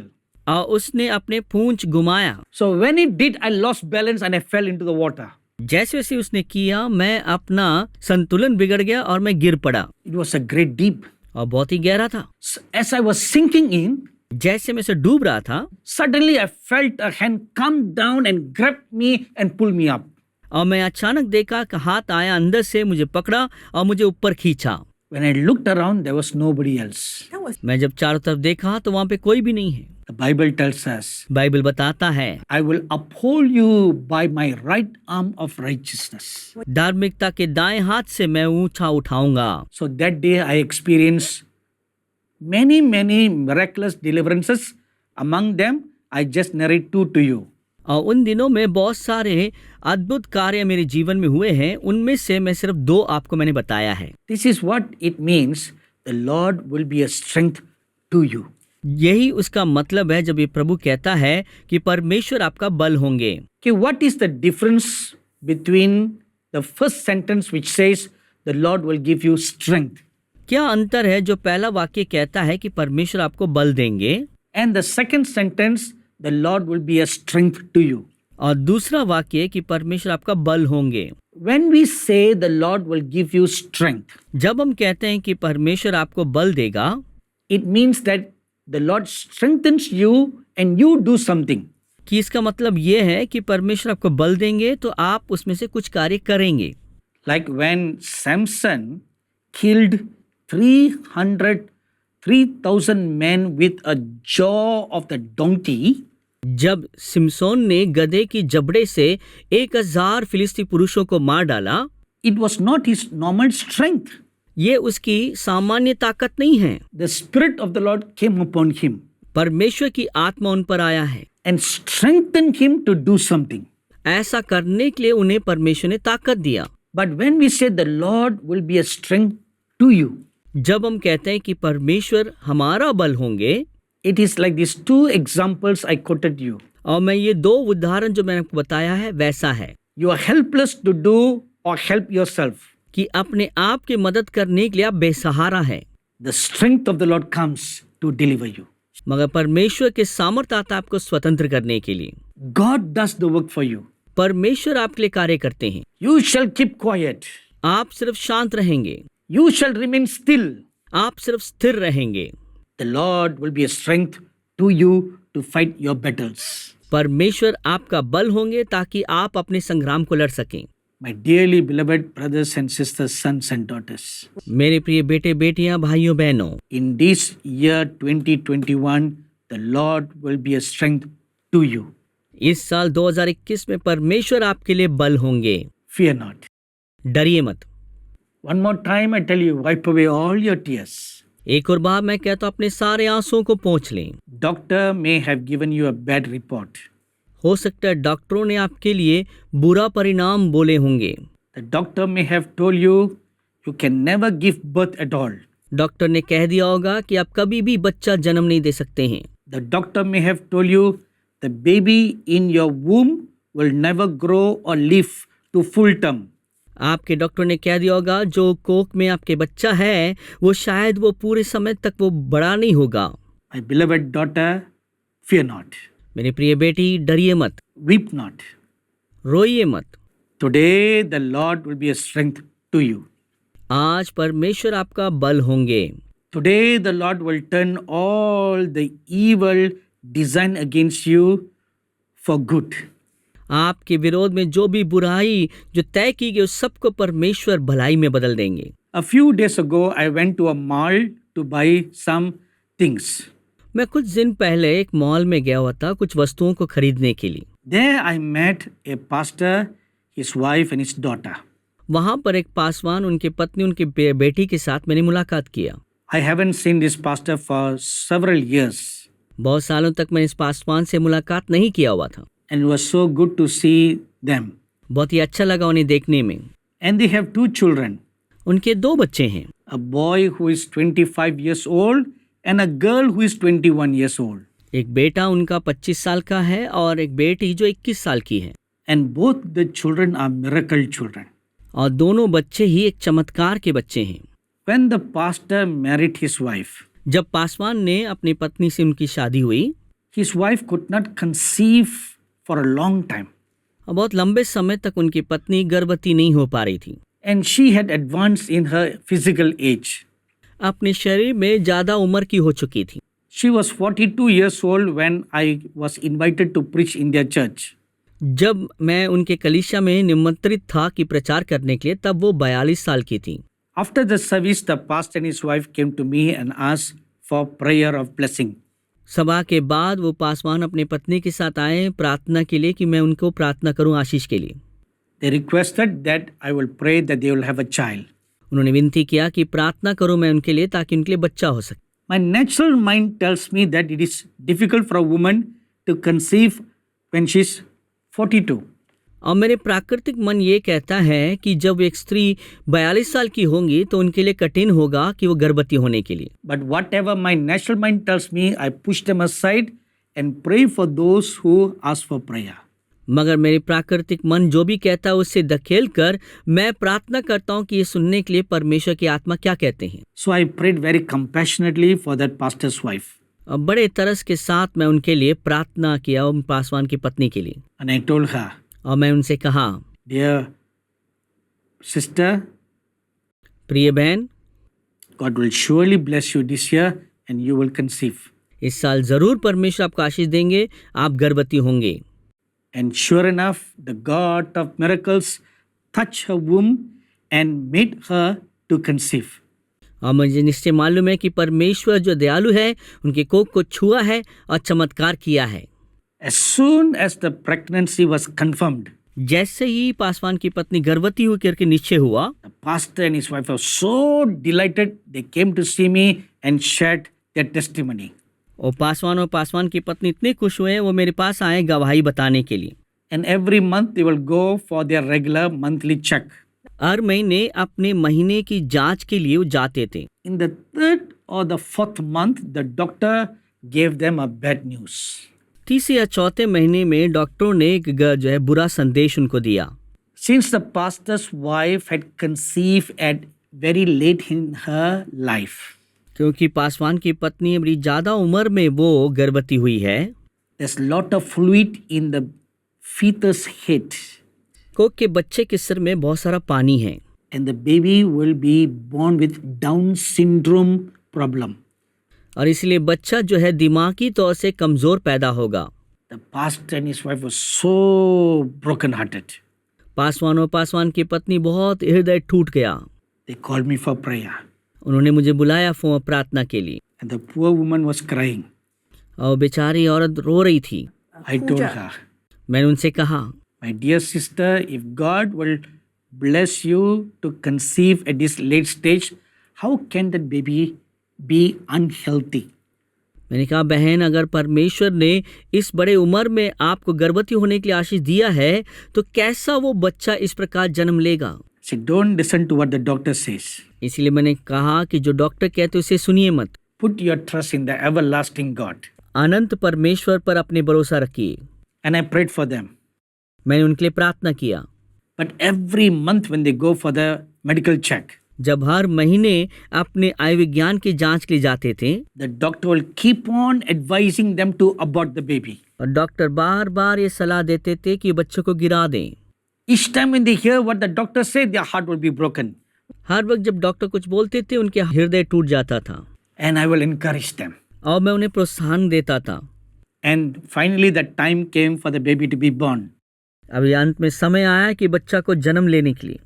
और उसने अपने पूंछ घुमाया। So when it did, I lost balance and I fell into the water. जैसे वैसे उसने किया मैं अपना संतुलन बिगड़ गया और मैं गिर पड़ा। It was a great deep. और बहुत ही गहरा था। So as I was sinking in, जैसे मैं से डूब रहा था suddenly I felt a hand come down and grab me and pull me up. और मैं अचानक देखा कि हाथ आया अंदर से मुझे पकड़ा और मुझे ऊपर खींचा। When I looked around, there was nobody else. मैं जब चारों तरफ देखा तो वहां पे कोई भी नहीं है। The Bible tells us, Bible बताता है I will uphold you by my right arm of righteousness. धार्मिकता के दाएं हाथ से मैं ऊंचा उठाऊंगा। So that day I experienced many miraculous deliverances. Among them, I just narrate 2 to you. और उन दिनों में बहुत सारे अद्भुत कार्य मेरे जीवन में हुए हैं, उनमें से मैं सिर्फ 2 आपको मैंने बताया है। This is what it means. The Lord will be a strength to you. यही उसका मतलब है जब ये प्रभु कहता है कि परमेश्वर आपका बल होंगे। Okay, what is the difference between the first sentence which says the Lord will give you strength क्या अंतर है जो पहला वाक्य कहता है कि परमेश्वर आपको बल देंगे and the second sentence the Lord will be a strength to you? और दूसरा वाक्य कि परमेश्वर आपका बल होंगे। When we say the Lord will give you strength, जब हम कहते हैं कि परमेश्वर आपको बल देगा, it means that the Lord strengthens you and you do something. कि इसका मतलब ये है कि परमेश्वर आपको बल देंगे तो आप उसमें से कुछ कार्य करेंगे। Like when Samson killed 3,000 men with a jaw of the donkey, जब सिमसोन ने गधे की जबड़े से 1000 फिलिस्ती पुरुषों को मार डाला, It was not his normal strength. ये उसकी सामान्य ताकत नहीं है। The Spirit of the Lord came upon him परमेश्वर की आत्मा उन पर आया है। and strengthened him to do something. ऐसा करने के लिए उन्हें परमेश्वर ने ताकत दिया। But when we say the Lord will be a strength to you, जब हम कहते हैं कि परमेश्वर हमारा बल होंगे, it is like these two examples I quoted you. और मैं ये दो उदाहरण जो मैंने आपको बताया है वैसा है You are helpless to do or help yourself. कि अपने आप की मदद करने के लिए आप बेसहारा हैं, The strength of the Lord comes to deliver you. मगर परमेश्वर के सामर्थ्य आता है आपको स्वतंत्र करने के लिए। God does the work for you. परमेश्वर आपके लिए कार्य करते हैं। You shall keep quiet. आप सिर्फ शांत रहेंगे, You shall remain still. आप सिर्फ स्थिर रहेंगे। The Lord will be a strength to you to fight your battles. परमेश्वर आपका बल होंगे ताकि आप अपने संग्राम को लड़ सकें। My dearly beloved brothers and sisters, sons and daughters, मेरे प्रिय बेटे बेटियां, भाइयों बहनों, in this year 2021, the Lord will be a strength to you. इस साल 2021 में परमेश्वर आपके लिए बल होंगे। Fear not. डरिए मत। One more time I tell you, wipe away all your tears. एक और बार मैं कहता हूं अपने सारे आंसुओं को पोंछ लें। Doctor may have given you a bad report. हो सकता है डॉक्टरों ने आपके लिए बुरा परिणाम बोले होंगे। The doctor may have told you you can never give birth at all. Doctor ने कह दिया होगा कि आप कभी भी बच्चा जन्म नहीं दे सकते हैं। The doctor may have told you the baby in your womb will never grow or live to full term. आपके डॉक्टर ने कह दिया होगा जो कोख में आपके बच्चा है वो शायद वो पूरे समय तक वो बड़ा नहीं होगा। My beloved daughter, fear not. मेरी प्रिय बेटी, डरिए मत, Weep not. रोइए मत। Today the Lord will be a strength to you. आज परमेश्वर आपका बल होंगे। Today the Lord will turn all the evil design against you for good. आपके विरोध में जो भी बुराई जो तय की गई उस सबको परमेश्वर भलाई में बदल देंगे। A few days ago I went to a mall to buy some things. मैं कुछ दिन पहले एक मॉल में गया हुआ था कुछ वस्तुओं को खरीदने के लिए। There I met a pastor, his wife and his daughter. वहां पर एक पासवान, उनकी पत्नी, उनकी बेटी के साथ मैंने मुलाकात किया। I haven't seen this pastor for several years बहुत सालों तक मैंने इस पासवान से मुलाकात नहीं किया हुआ था and it was so good to see them. बहुत ही अच्छा लगा उन्हें देखने में। And they have two children, उनके दो बच्चे हैं, a boy who is 25 years old and a girl who is 21 years old. एक बेटा उनका 25 साल का है और एक बेटी जो 21 साल की है। And both the children are miracle children. और दोनों बच्चे ही एक चमत्कार के बच्चे हैं। When the pastor married his wife, जब पासवान ने अपनी पत्नी से उनकी शादी हुई, his wife could not conceive for a long time. और बहुत लंबे समय तक उनकी पत्नी गर्भवती नहीं हो पा रही थी। And she had advanced in her physical age. अपने शरीर में ज्यादा उम्र की हो चुकी थी। She was 42 years old when I was invited to preach in their church. जब मैं उनके कलीसिया में निमंत्रित था कि प्रचार करने के लिए, तब वो 42 साल की थी। After the service, the pastor and his wife came to me and asked for prayer of blessing. सभा के बाद वो पासवान अपनी पत्नी के साथ आए प्रार्थना के लिए कि मैं उनको प्रार्थना करूं आशीष के लिए। They requested that I will pray that they will have a child. उन्होंने विनती किया कि प्रार्थना करूं मैं उनके लिए ताकि उनके लिए बच्चा हो सके। My natural mind tells me that it is difficult for a woman to conceive when she is 42. और मेरे प्राकृतिक मन ये कहता है कि जब एक स्त्री 42 साल की होंगी तो उनके लिए कठिन होगा कि वो गर्भवती होने के लिए। But whatever my natural mind tells me, I push them aside and pray for those who ask for prayer. मगर मेरे प्राकृतिक मन जो भी कहता है उससे धकेल कर मैं प्रार्थना करता हूँ कि ये सुनने के लिए परमेश्वर की आत्मा क्या कहते हैं। So I prayed very compassionately for that pastor's wife. अब बड़े तरस के साथ मैं उनके लिए प्रार्थना किया, उन पासवान की पत्नी के लिए। And I told her, और मैं उनसे कहा, dear sister, प्रिय बहन, God will surely bless you this year and you will conceive. इस साल जरूर परमेश्वर आपको आशीष देंगे, आप गर्भवती होंगे। And sure enough, the God of miracles touched her womb and made her to conceive. और मुझे निश्चय मालूम है कि परमेश्वर जो दयालु है उनके कोख को छुआ है और चमत्कार किया है। As soon as the pregnancy was confirmed, जैसे ही पासवान की पत्नी गर्भवती हुई करके निश्चय हुआ, the pastor and his wife were so delighted. They came to see me and shared their testimony. और पासवान की पत्नी इतने खुश हुए, वो मेरे पास आए गवाही बताने के लिए। And every month they will go for their regular monthly check. हर महीने अपने महीने की जांच के लिए वो जाते थे। In the third or the fourth month, the doctor gave them a bad news. तीसरे या चौथे महीने में डॉक्टरों ने एक जो है बुरा संदेश उनको दिया। Since the pastor's wife had conceived at very late in her life, क्योंकि पासवान की पत्नी बड़ी ज्यादा उम्र में वो गर्भवती हुई है, there's lot of fluid in the fetus head, Coke के बच्चे के सिर में बहुत सारा पानी है and the baby will be born with Down syndrome problem. और इसलिए बच्चा जो है दिमागी तौर से कमजोर पैदा होगा। The pastor and his wife were so broken-hearted. Paswan की पत्नी बहुत हृदय टूट गया। They called me for prayer, उन्होंने मुझे बुलाया प्रार्थना के लिए, and the poor woman was crying. और बेचारी औरत रो रही थी। I told her, मैंने उनसे कहा, my dear sister, if God will bless you to conceive at this late stage, how can that baby be unhealthy? मैंने कहा, बहन, अगर परमेश्वर ने इस बड़े उम्र में आपको गर्भवती होने के लिए आशीष दिया है, तो कैसा वो बच्चा इस प्रकार जन्म लेगा? So don't listen to what the doctor says. इसलिए मैंने कहा कि जो डॉक्टर कहते उसे सुनिए मत। Put your trust in the everlasting God. अनंत परमेश्वर पर अपने भरोसा रखिए। And I prayed for them. मैंने उनके लिए प्रार्थना किया। But every month when they go for the medical check, जब हर महीने अपने आयु विज्ञान की जांच के लिए जाते थे, the doctor will keep on advising them to abort the baby. और डॉक्टर बार बार ये सलाह देते थे कि बच्चों को गिरा दें। Each time when they hear what the doctor said, their heart will be broken. हर वक्त जब डॉक्टर कुछ बोलते थे, उनके हृदय टूट जाता था। And I will encourage them. और मैं उन्हें प्रोत्साहन देता था। And finally the time came for the baby to be born. अभी अंत में समय आया कि बच्चा को जन्म लेने के लिए।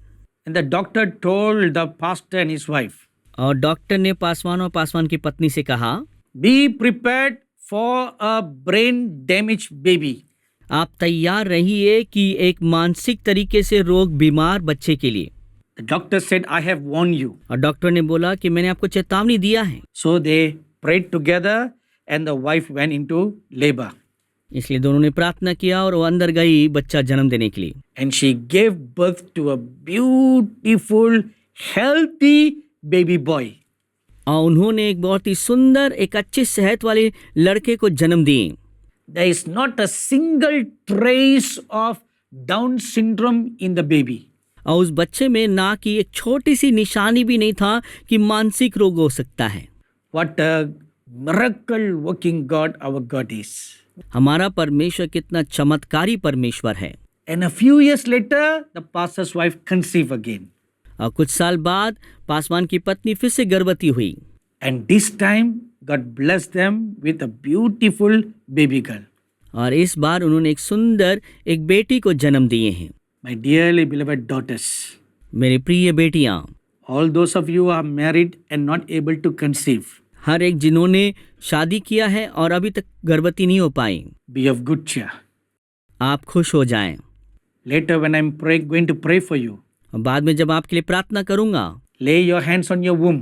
And the doctor told the pastor and his wife, और डॉक्टर ने पासवान की पत्नी से कहा, be prepared for a brain damaged baby. आप तैयार रहिए कि एक मानसिक तरीके से रोग बीमार बच्चे के लिए। The doctor said, I have warned you. और डॉक्टर ने बोला कि मैंने आपको चेतावनी दिया है। So they prayed together and the wife went into labor. इसलिए दोनों ने प्रार्थना किया और वो अंदर गई बच्चा जन्म देने के लिए। And she gave birth to a beautiful, healthy baby boy. और उन्होंने एक बहुत ही सुंदर, एक अच्छी सेहत वाले लड़के को जन्म दिए। There is not a single trace of Down syndrome in the baby. और उस बच्चे में ना की एक छोटी सी निशानी भी नहीं था कि मानसिक रोग हो सकता है। What a miracle working God our God is. हमारा परमेश्वर कितना चमत्कारी परमेश्वर है। And a few years later, the pastor's wife conceived again. और कुछ साल बाद पासवान की पत्नी फिर से गर्भवती हुई। And this time, God blessed them with a beautiful baby girl. और इस बार उन्होंने एक सुंदर एक बेटी को जन्म दिए हैं। My dearly beloved daughters, मेरी प्रिय बेटियां, all those of you who are married and not able to conceive, हर एक जिन्होंने शादी किया है और अभी तक गर्भवती नहीं हो पाई, be of good cheer. आप खुश हो जाएं। Later when I'm going to pray for you, और बाद में जब आपके लिए प्रार्थना करूंगा, lay your hands on your womb,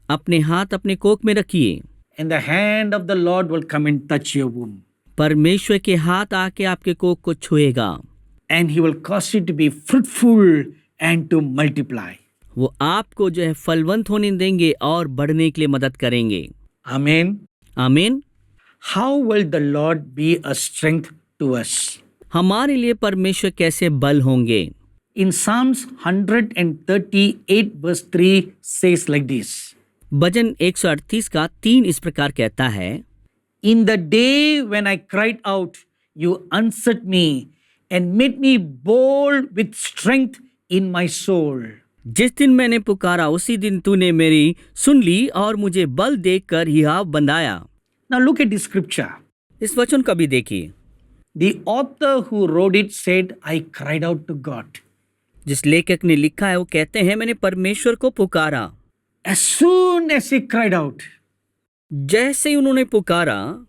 अपने हाथ अपने कोख में रखिए। and the hand of the Lord will come and touch your womb. परमेश्वर के हाथ आके आपके कोख को छुएगा। And he will cause you to be fruitful and to multiply. वो आपको जो है फलवंत होने देंगे और बढ़ने के लिए मदद करेंगे। Amen. आमीन। How will the Lord be a strength to us? हमारे लिए परमेश्वर कैसे बल होंगे? In Psalms 138 verse 3 says like this. भजन 138 का 3 इस प्रकार कहता है, In the day when I cried out, you answered me and made me bold with strength in my soul. जिस दिन मैंने पुकारा उसी दिन तूने मेरी सुन ली और मुझे बल देकर हियाव बंधाया। Now look at this scripture. इस वचन को भी देखिए। The author who wrote it said, I cried out to God. जिस लेखक ने लिखा है वो कहते हैं, मैंने परमेश्वर को पुकारा। As soon as he cried out, जैसे ही उन्होंने पुकारा,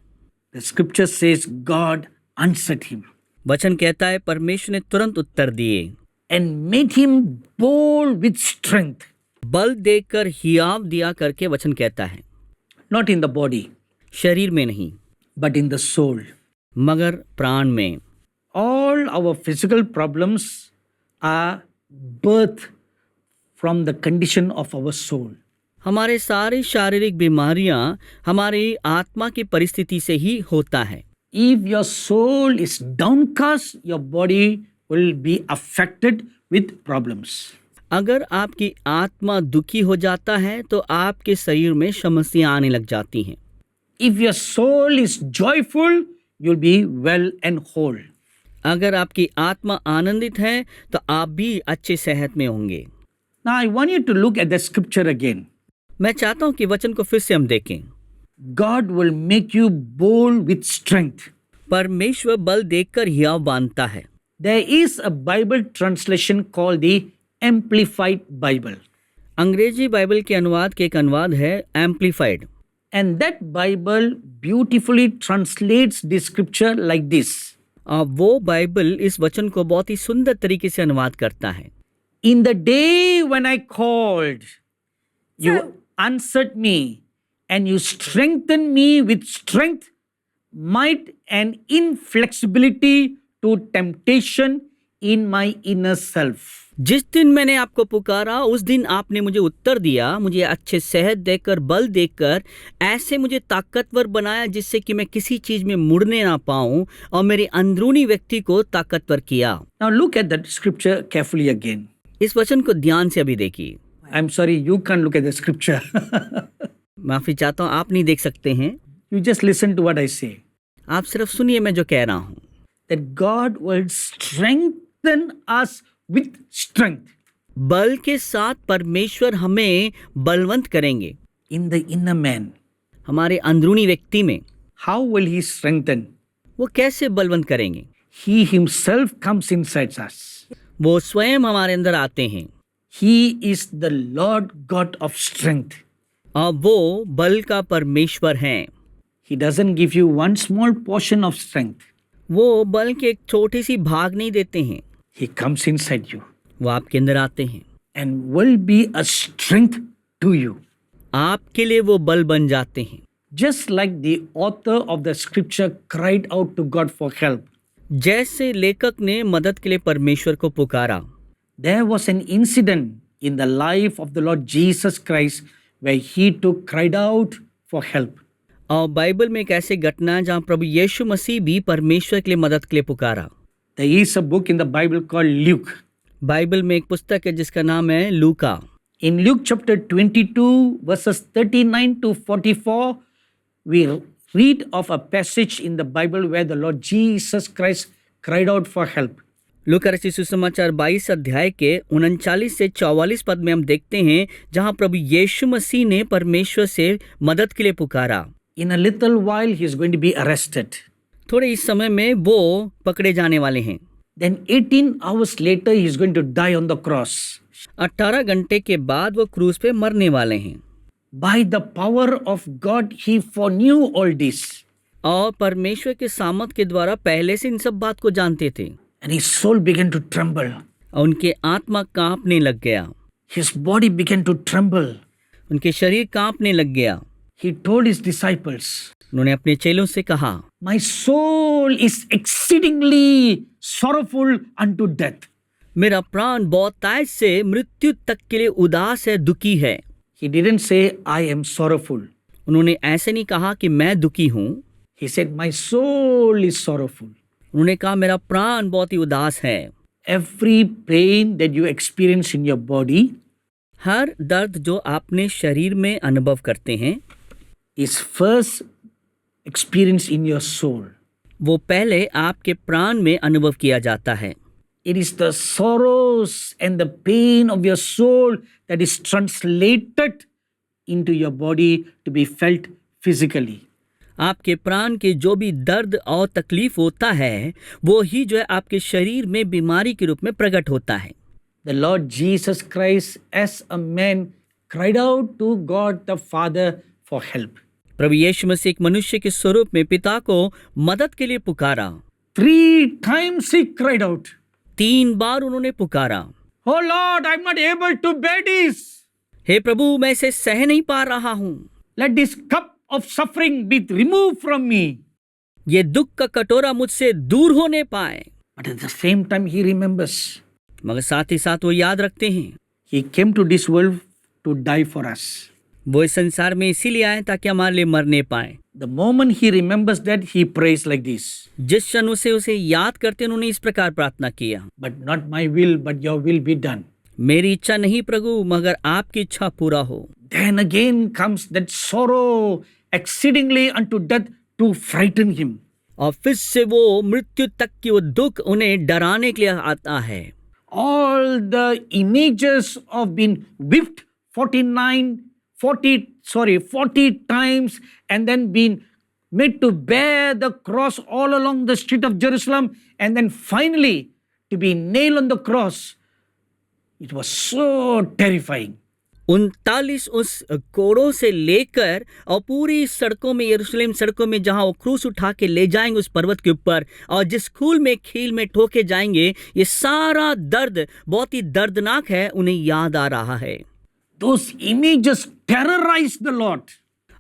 the scripture says God answered him. वचन कहता है परमेश्वर ने तुरंत उत्तर दिए and made him bold with strength, बल देकर हियाव दिया करके वचन कहता है not in the body, शरीर में नहीं but in the soul. मगर प्राण में। All our physical problems are birth from the condition of our soul. हमारे सारी शारीरिक बीमारियां हमारी आत्मा की परिस्थिति से ही होता है। If your soul is downcast, your body will be affected with problems. अगर आपकी आत्मा दुखी हो जाता है तो आपके शरीर में समस्या आने लग जाती हैं। If your soul is joyful, you'll be well and whole. अगर आपकी आत्मा आनंदित है तो आप भी अच्छे सेहत में होंगे। Now I want you to look at the scripture again. मैं चाहता हूं कि वचन को फिर से हम देखें। God will make you bold with strength. परमेश्वर बल देकर हियाव बांधता है। There is a Bible translation called the Amplified Bible. अंग्रेजी बाइबल के अनुवाद के एक अनुवाद है amplified. And that Bible beautifully translates the scripture like this. वो बाइबल इस वचन को बहुत ही सुंदर तरीके से अनुवाद करता है। In the day when I called, you answered me, and you strengthened me with strength, might, and inflexibility to temptation in my inner self. जिस दिन मैंने आपको पुकारा उस दिन आपने मुझे उत्तर दिया, मुझे अच्छे सेहत देकर बल देकर ऐसे मुझे ताकतवर बनाया जिससे कि मैं किसी चीज में मुड़ने ना पाऊं और मेरे अंदरूनी व्यक्ति को ताकतवर किया। Now look at that scripture carefully again. इस वचन को ध्यान से अभी देखिए। I'm sorry, you can't look at the scripture. माफी चाहता हूँ, आप नहीं देख सकते हैं। You just listen to what I say. आप सिर्फ सुनिए मैं जो कह रहा हूँ। That God will strengthen us with strength बल के साथ परमेश्वर हमें बलवंत करेंगे in the inner man. हमारे अंदरूनी व्यक्ति में। How will He strengthen? वो कैसे बलवंत करेंगे? He Himself comes inside us. वो स्वयं हमारे अंदर आते हैं। He is the Lord God of strength. और वो बल का परमेश्वर हैं। He doesn't give you one small portion of strength. वो बल के एक छोटी सी भाग नहीं देते हैं, He comes inside you वो आपके अंदर आते हैं, and will be a strength to you. आपके लिए वो बल बन जाते हैं। Just like the author of the scripture cried out to God for help. जैसे लेखक ने मदद के लिए परमेश्वर को पुकारा। There was an incident in the life of the Lord Jesus Christ where He too cried out for help. और बाइबल में एक ऐसी घटना है जहाँ प्रभु यीशु मसीह भी परमेश्वर के लिए मदद के लिए पुकारा। There is a book in the Bible called Luke. Bible में एक पुस्तक है जिसका नाम है लूका। In Luke chapter 22 verses 39 to 44, we read of a passage in the Bible where the Lord Jesus Christ cried out for help. लूका रचित सुसमाचार 22 अध्याय के 39 से 44 पद में हम देखते हैं जहाँ प्रभु यीशु मसीह ने परमेश्वर से मदद के लिए पुकारा। In a little while he is going to be arrested. थोड़े इस समय में वो पकड़े जाने वाले हैं। Then 18 hours later he is going to die on the cross. 18 घंटे के बाद वो क्रूस पे मरने वाले हैं। By the power of God he foreknew all this. और परमेश्वर के सामर्थ के द्वारा पहले से इन सब बात को जानते थे। And his soul began to tremble. और उनके आत्मा कांपने लग गया, His body began to tremble. उनके शरीर कांपने लग गया। He told his disciples, उन्होंने अपने चेलों से कहा, My soul is exceedingly sorrowful unto death. मेरा प्राण बहुतायत से मृत्यु तक के लिए उदास है, दुखी है। He didn't say, I am sorrowful. उन्होंने ऐसे नहीं कहा कि मैं दुखी हूँ। He said, My soul is sorrowful. उन्होंने कहा मेरा प्राण बहुत ही उदास है। Every pain that you experience in your body हर दर्द जो आपने शरीर में अनुभव करते हैं is first experienced in your soul. वो पहले आपके प्राण में अनुभव किया जाता है। It is the sorrows and the pain of your soul that is translated into your body to be felt physically. आपके प्राण के जो भी दर्द और तकलीफ होता है वो ही जो है आपके शरीर में बीमारी के रूप में प्रकट होता है। The Lord Jesus Christ as a man cried out to God the Father for help. प्रभु यीशु मसीह एक मनुष्य के स्वरूप में पिता को मदद के लिए पुकारा। 3 times he cried out, 3 बार उन्होंने पुकारा, "Oh Lord, I'm not able to bear this. हे प्रभु मैं इसे सह नहीं पा रहा हूँ, Let this cup of suffering be removed from me." ये दुख का कटोरा मुझसे दूर होने पाए। But at the same time, he remembers मगर साथ ही साथ वो याद रखते हैं, he came to this world to die for us. वो इस संसार में इसीलिए आए ताकि हमारे लिए मरने पाए। The moment he remembers that, he prays like this, जिस क्षण उसे याद करते उन्होंने इस प्रकार प्रार्थना किया, "But not my will, but your will be done." मेरी इच्छा नहीं प्रभु मगर आपकी इच्छा पूरा हो। Then again comes that sorrow exceedingly unto death to frighten him. और फिर से वो मृत्यु तक की वो दुख उन्हें डराने के लिए आता है। All the images of being whipped 40 times and then being made to bear the cross all along the street of Jerusalem and then finally to be nailed on the cross. It was so terrifying. 39 उस कोड़ों से लेकर और पूरी सड़कों में, यरूशलेम सड़कों में जहां वो क्रूस उठा के ले जाएंगे उस पर्वत के ऊपर और जिस खूल में कील में ठोके जाएंगे, ये सारा दर्द बहुत ही दर्दनाक है, उन्हें याद आ रहा है। Those images terrorized the Lord.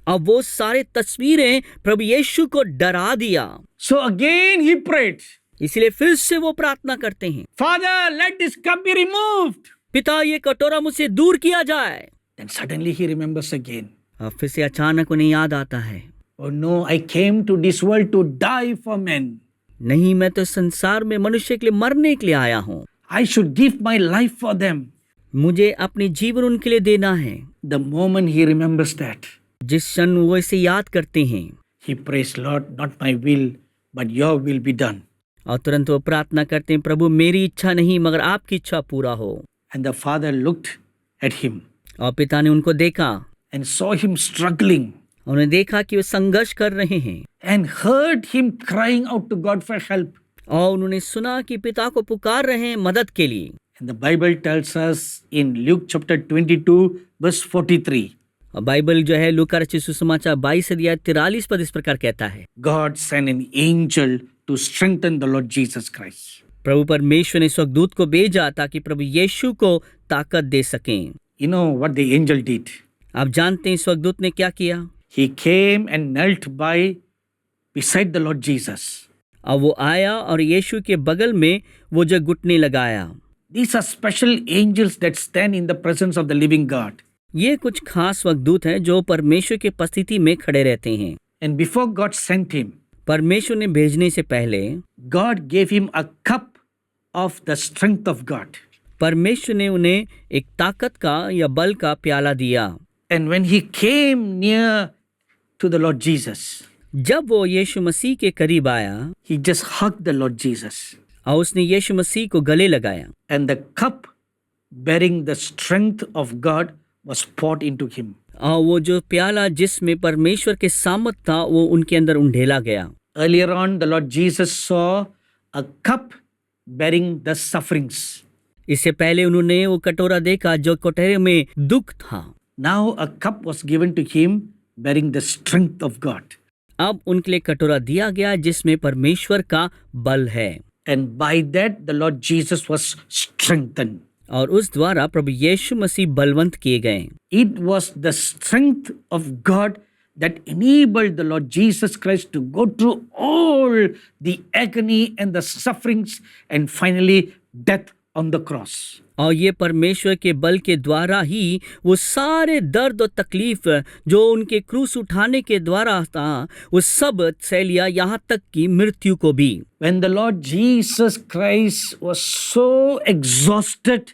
अब वो सारे तस्वीरें प्रभु यीशु को डरा दिया। So again he prayed, इसलिए फिर से वो प्रार्थना करते हैं, "Father, let this cup be removed." पिता ये कटोरा मुझसे दूर किया जाए। Then suddenly he remembers again, अब फिर से अचानक उन्हें याद आता है, "Oh no, I came to this world to die for men. नहीं मैं तो संसार में मनुष्य के लिए मरने के लिए आया हूँ, I should give my life for them." मुझे अपनी जीवन उनके लिए देना है। The moment he remembers that, जिस क्षण वो इसे याद करते हैं, he prays, "Lord, not my will, but your will be done." और तुरंत वो प्रार्थना करते हैं, प्रभु मेरी इच्छा नहीं मगर आपकी इच्छा पूरा हो। And the father looked at him और पिता ने उनको देखा, and saw him struggling उन्हें देखा कि वो संघर्ष कर रहे हैं and heard him crying out to God for help. और उन्होंने सुना कि पिता को पुकार रहे हैं मदद के लिए। And the Bible tells us in Luke chapter 22 verse 43, और बाइबल जो है लूका रचित सुसमाचार 22 अध्याय 43 पद इस प्रकार कहता है, God sent an angel to strengthen the Lord Jesus Christ. प्रभु परमेश्वर ने स्वर्गदूत को भेजा ताकि प्रभु यीशु को ताकत दे सकें। You know what the angel did? आप जानते हैं स्वर्गदूत ने क्या किया? He came and knelt beside the Lord Jesus. अब वो आया और यीशु के बगल में वो जो घुटने लगाया। These are special angels that stand in the presence of the living God. ये कुछ खास स्वर्गदूत हैं जो परमेश्वर की उपस्थिति में खड़े रहते हैं। And before God sent him, परमेश्वर ने भेजने से पहले God gave him a cup of the strength of God. परमेश्वर ने उन्हें एक ताकत का या बल का प्याला दिया। And when he came near to the Lord Jesus, जब वो यीशु मसीह के करीब आया he just hugged the Lord Jesus. और उसने यीशु मसीह को गले लगाया And the cup bearing the strength of God was poured into him. और वो जो प्याला जिसमें परमेश्वर के सामर्थ था वो उनके अंदर उंडेला गया। Earlier on, the Lord Jesus saw a cup bearing the sufferings. इससे पहले उन्होंने वो कटोरा देखा जो कटोरे में दुख था। Now a cup was given to him bearing the strength of God. अब उनके लिए कटोरा दिया गया जिसमें परमेश्वर का बल है। And by that the Lord Jesus was strengthened. और उस द्वारा प्रभु यीशु मसीह बलवंत किए गए। It was the strength of God that enabled the Lord Jesus Christ to go through all the agony and the sufferings and finally death on the cross. और ये परमेश्वर के बल के द्वारा ही वो सारे दर्द और तकलीफ जो उनके क्रूस उठाने के द्वारा था वो सब सह लिया, यहाँ तक कि मृत्यु को भी। When the Lord Jesus Christ was so exhausted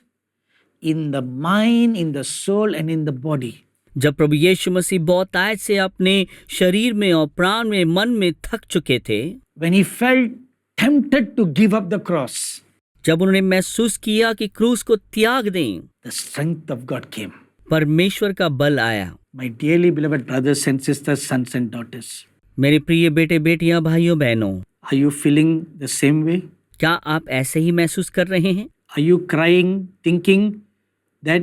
in the mind, in the soul and in the body, जब प्रभु यीशु मसीह बहुत आयत से अपने शरीर में और प्राण में मन में थक चुके थे, when he felt tempted to give up the cross, जब उन्होंने महसूस किया कि क्रूस को त्याग दें, the strength of God came. परमेश्वर का बल आया। My dearly beloved brothers and sisters, sons and daughters, मेरे प्रिय बेटे बेटियां भाइयों बहनों, are you feeling the same way? क्या आप ऐसे ही महसूस कर रहे हैं? Are you crying, thinking that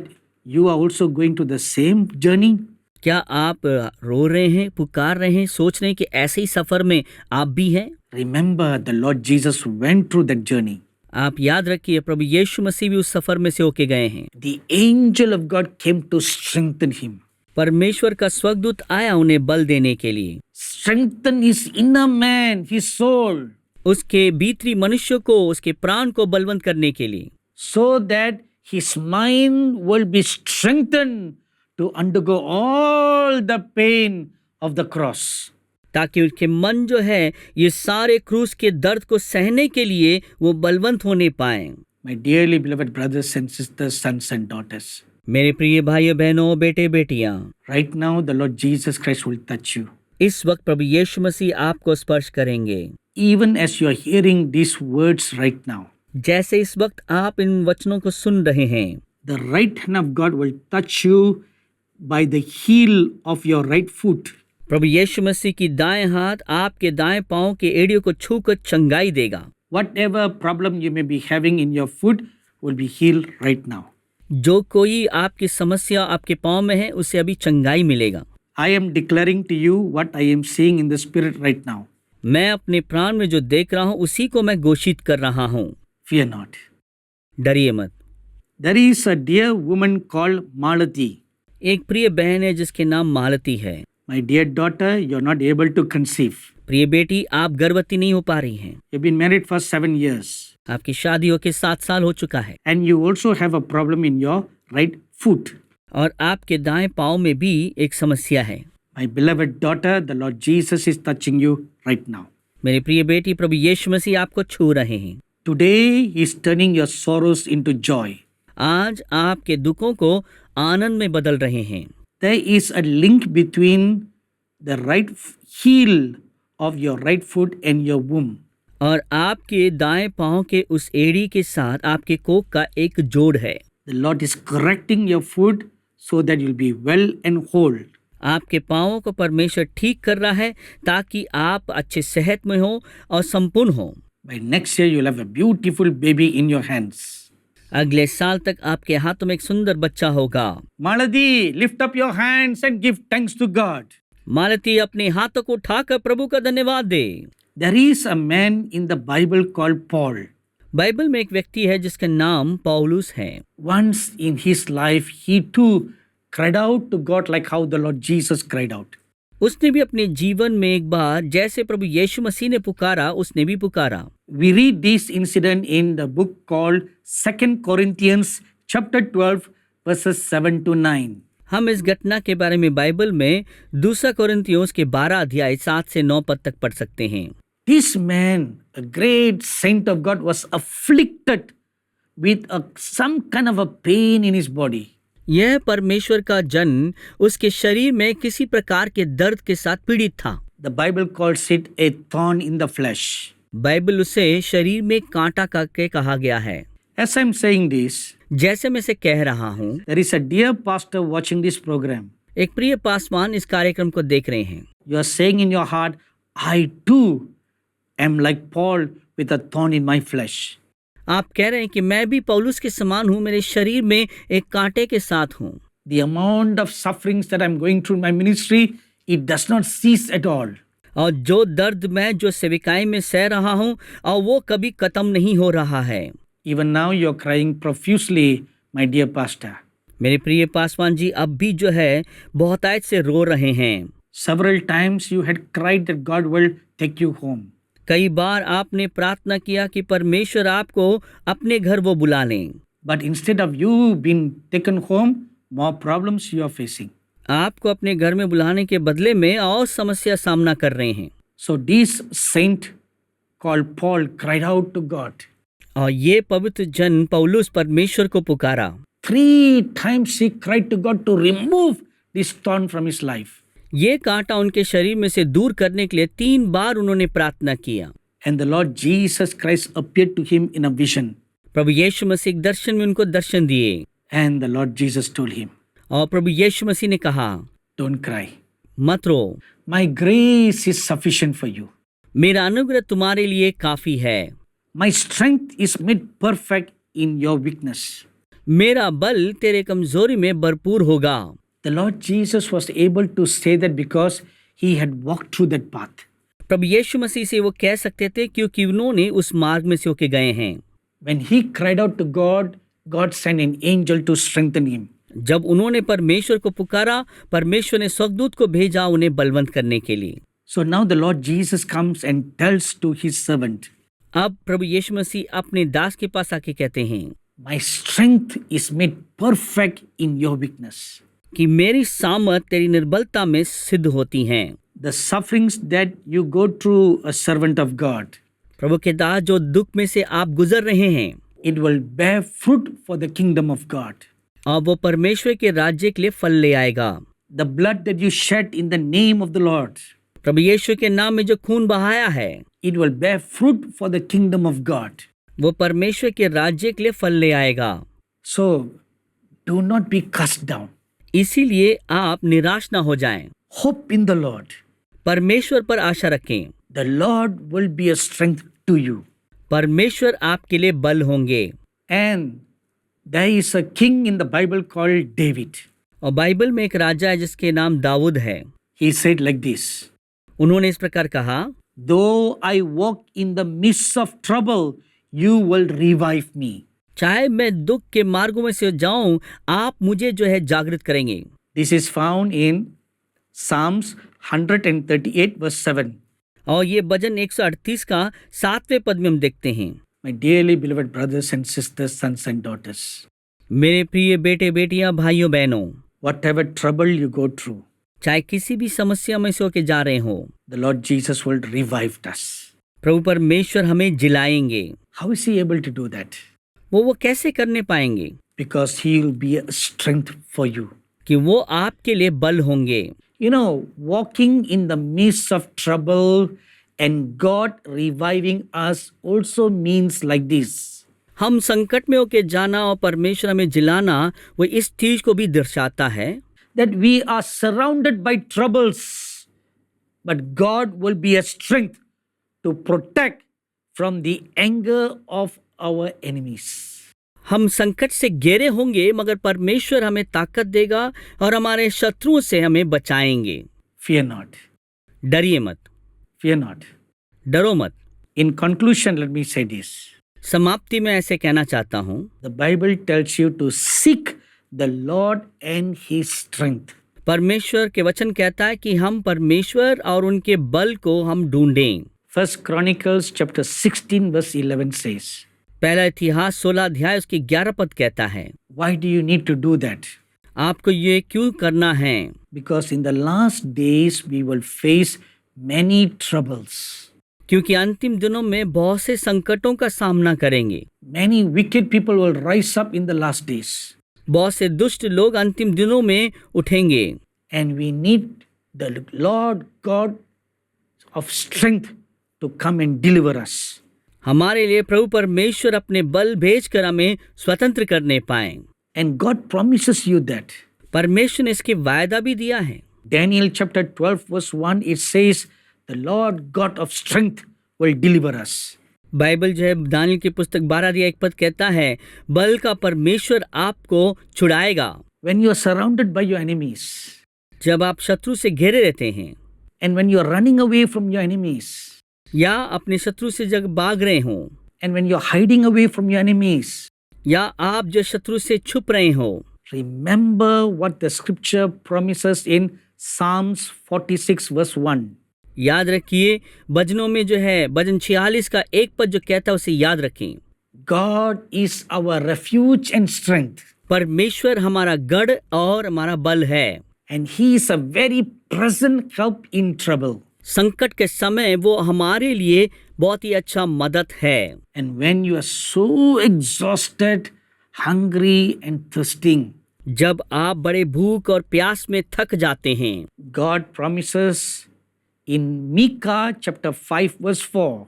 you are also going to the same journey? क्या आप रो रहे हैं, पुकार रहे हैं, सोच रहे हैं कि ऐसे ही सफर में आप भी हैं? Remember, the Lord Jesus went through that journey. आप याद रखिए, प्रभु यीशु मसीह भी उस सफर में से होके गए हैं। The angel of God came to strengthen him, परमेश्वर का स्वर्गदूत आया उन्हें बल देने के लिए, strengthen his inner man, his soul, उसके भीतरी मनुष्य को, उसके प्राण को बलवंत करने के लिए, so that his mind will be strengthened to undergo all the pain of the cross. ताकि उनके मन जो है ये सारे क्रूस के दर्द को सहने के लिए वो बलवंत होने पाए। My dearly beloved brothers and sisters, sons and daughters, मेरे प्रिय भाइयों बहनों, बेटे बेटियां, right now the Lord Jesus Christ will touch you. इस वक्त प्रभु यीशु मसीह आपको स्पर्श करेंगे। Even as you are hearing these words right now, जैसे इस वक्त आप इन वचनों को सुन रहे हैं, the right hand of God will touch you by the heel of your right foot. प्रभु यीशु मसीह की दाएं हाथ आपके दाएं पांव के एड़ियों को छूकर चंगाई देगा। Whatever problem you may be having in your foot will be healed right now. जो कोई आपकी समस्या आपके पांव में है उसे अभी चंगाई मिलेगा। I am declaring to you what I am seeing in the spirit right now. मैं अपने प्राण में जो देख रहा हूं उसी को मैं घोषित कर रहा हूं। Fear not. डरिए मत। There is a dear woman called Malati. एक प्रिय बहन है जिसके नाम मालती है। My dear daughter, you're not able to conceive. प्रिय बेटी, आप गर्भवती नहीं हो पा रही हैं। You've been married for 7 years. आपकी शादी होके 7 साल हो चुका है And you also have a problem in your right foot. और आपके दाएं पांव में भी एक समस्या है। My beloved daughter, the Lord Jesus is touching you right now. मेरी प्रिय बेटी, प्रभु यीशु मसीह आपको छू रहे हैं। Today, He is turning your sorrows into joy. आज आपके दुखों को आनंद में बदल रहे हैं। There is a link between the right heel of your right foot and your womb. और आपके दाएं पांव के उस एड़ी के साथ आपके कोख का एक जोड़ है। The Lord is correcting your foot so that you'll be well and whole. आपके पांवों को परमेश्वर ठीक कर रहा है ताकि आप अच्छे सेहत में हो और संपूर्ण हो। By next year, you'll have a beautiful baby in your hands. अगले साल तक आपके हाथों में एक सुंदर बच्चा होगा। Malati, lift up your hands and give thanks to God. मालती, अपने हाथों को उठाकर प्रभु का धन्यवाद दे। There is a man in the Bible called Paul. Bible में एक व्यक्ति है जिसका नाम पौलुस है। Once in his life, he too cried out to God like how the Lord Jesus cried out. उसने भी अपने जीवन में एक बार जैसे प्रभु यीशु मसीह ने पुकारा, उसने भी पुकारा। We read this incident in the book called 2 Corinthians chapter 12 verses 7 to 9. हम इस घटना के बारे में बाइबल में 2 कोरिन्थियों के 12 अध्याय 7 से 9 पद तक पढ़ सकते हैं। This man, a great saint of God, was afflicted with some kind of a pain in his body. यह परमेश्वर का जन उसके शरीर में किसी प्रकार के दर्द के साथ पीड़ित था। The Bible calls it a thorn in the flesh. Bible उसे शरीर में कांटा करके कहा गया है। As I'm saying this, जैसे मैं से कह रहा हूँ, there is a dear pastor watching this program. एक प्रिय पासवान इस कार्यक्रम को देख रहे हैं। You are saying in your heart, I too am like Paul with a thorn in my flesh. आप कह रहे हैं कि मैं भी पौलुस के समान हूँ, मेरे शरीर में एक कांटे के साथ हूँ। The amount of sufferings that I'm going through in my ministry, it does not cease at all. और जो दर्द मैं जो सेविकाई में सह रहा हूँ और वो कभी खत्म नहीं हो रहा है। Even now you're crying profusely, my dear pastor. मेरे प्रिय पासवान जी अब भी जो है बहुतायत से रो रहे हैं। Several times you had cried that God will take you home. कई बार आपने प्रार्थना किया कि परमेश्वर आपको अपने घर वो बुला लें। But instead of you being taken home, more problems you are facing. आपको अपने घर में बुलाने के बदले में और समस्या सामना कर रहे हैं। So this saint called Paul cried out to God. और ये पवित्र जन पौलुस परमेश्वर को पुकारा। 3 times he cried to God to remove this thorn from his life. ये कांटा उनके शरीर में से दूर करने के लिए 3 बार उन्होंने प्रार्थना किया। And the Lord Jesus Christ appeared to him in a vision. प्रभु यीशु मसीह एक दर्शन में उनको दर्शन दिए। And the Lord Jesus told him, और प्रभु यीशु मसीह ने कहा, don't cry. मत रो, My grace is sufficient for you. मेरा अनुग्रह तुम्हारे लिए काफी है। My strength is made perfect in your weakness. मेरा बल तेरे कमजोरी में भरपूर होगा। The Lord Jesus was able to say that because he had walked through that path. प्रभु यीशु मसीह से वो कह सकते थे क्योंकि उन्होंने उस मार्ग में से होके गए हैं। When he cried out to God, God sent an angel to strengthen him. जब उन्होंने परमेश्वर को पुकारा, परमेश्वर ने स्वर्गदूत को भेजा उन्हें बलवंत करने के लिए। So now the Lord Jesus comes and tells to his servant, अब प्रभु यीशु मसीह अपने दास के पास आके कहते हैं My strength is made perfect in your weakness. कि मेरी सामर्थ तेरी निर्बलता में सिद्ध होती हैं। The sufferings that you go through, a servant of God, प्रभु के दास, जो दुख में से आप गुजर रहे हैं, it will bear fruit for the kingdom of God. और वो परमेश्वर के राज्य के लिए फल ले आएगा। The blood that you shed in the name of the Lord, प्रभु यीशु के नाम में जो खून बहाया है, it will bear fruit for the kingdom of God. वो परमेश्वर के राज्य के लिए फल ले आएगा। So do not be cast down. इसीलिए आप निराश ना हो जाएं। Hope in the Lord. परमेश्वर पर आशा रखें। The Lord will be a strength to you. परमेश्वर आपके लिए बल होंगे। And there is a king in the Bible called David. और बाइबल में एक राजा है जिसके नाम दाऊद है। He said like this, उन्होंने इस प्रकार कहा, Though I walk in the midst of trouble, you will revive me. चाहे मैं दुख के मार्गों में से जाऊं, आप मुझे जो है जागृत करेंगे। This is found in Psalms 138 verse 7. और ये भजन 138 का 7वें पद में हम देखते हैं। My dearly beloved brothers and sisters, sons and daughters, मेरे प्रिय बेटे बेटियां, भाइयों बहनों, whatever trouble you go through, चाहे किसी भी समस्या में से होके जा रहे हो, the Lord Jesus will revive us. प्रभु परमेश्वर हमें जिलाएंगे। How is he able to do that? वो कैसे करने पाएंगे? Because he will be a strength for you. कि वो आपके लिए बल होंगे। You know, walking in the midst of trouble and God reviving us also means like this. हम संकट में होके जाना और परमेश्वर हमें जिलाना, वो इस चीज को भी दर्शाता है That we are surrounded by troubles, but God will be a strength to protect from the anger of our enemies. हम संकट से घेरे होंगे मगर परमेश्वर हमें ताकत देगा और हमारे शत्रुओं से हमें बचाएंगे। Fear not. डरिए मत, Fear not. डरो मत। In conclusion, let me say this. समाप्ति में ऐसे कहना चाहता हूँ, The Bible tells you to seek the Lord and His strength. परमेश्वर के वचन कहता है कि हम परमेश्वर और उनके बल को हम ढूंढें। First Chronicles chapter 16 verse 11 says, पहला इतिहास 16 अध्याय उसकी 11 पद कहता है, Why do you need to do that? आपको ये क्यों करना है? Because in the last days we will face many troubles. क्योंकि अंतिम दिनों में बहुत से संकटों का सामना करेंगे। Many wicked people will rise up in the last days. बहुत से दुष्ट लोग अंतिम दिनों में उठेंगे। And we need the Lord God of strength to come and deliver us. हमारे लिए प्रभु परमेश्वर अपने बल भेजकर हमें स्वतंत्र करने पाएं। And God promises you that. परमेश्वर ने इसकी वायदा भी दिया है। Daniel chapter 12 verse 1 it says, The Lord God of strength will deliver us. Bible जो है दानियल की पुस्तक 12 अध्याय 1 पद कहता है, बल का परमेश्वर आपको छुड़ाएगा। When you are surrounded by your enemies, जब आप शत्रु से घेरे रहते हैं and when you are running away from your enemies, या अपने शत्रु से जब भाग रहे हों, and when you are hiding away from your enemies, या आप जो शत्रु से छुप रहे हो, remember what the scripture promises in Psalms 46 verse 1. याद रखिए भजनों में जो है भजन 46 का 1 पद जो कहता है उसे याद रखें। God is our refuge and strength, परमेश्वर हमारा गढ़ और हमारा बल है, and He is a very present help in trouble. संकट के समय वो हमारे लिए बहुत ही अच्छा मदद है। And when you are so exhausted, hungry and thirsting, जब आप बड़े भूख और प्यास में थक जाते हैं, God promises in Micah chapter 5 verse 4,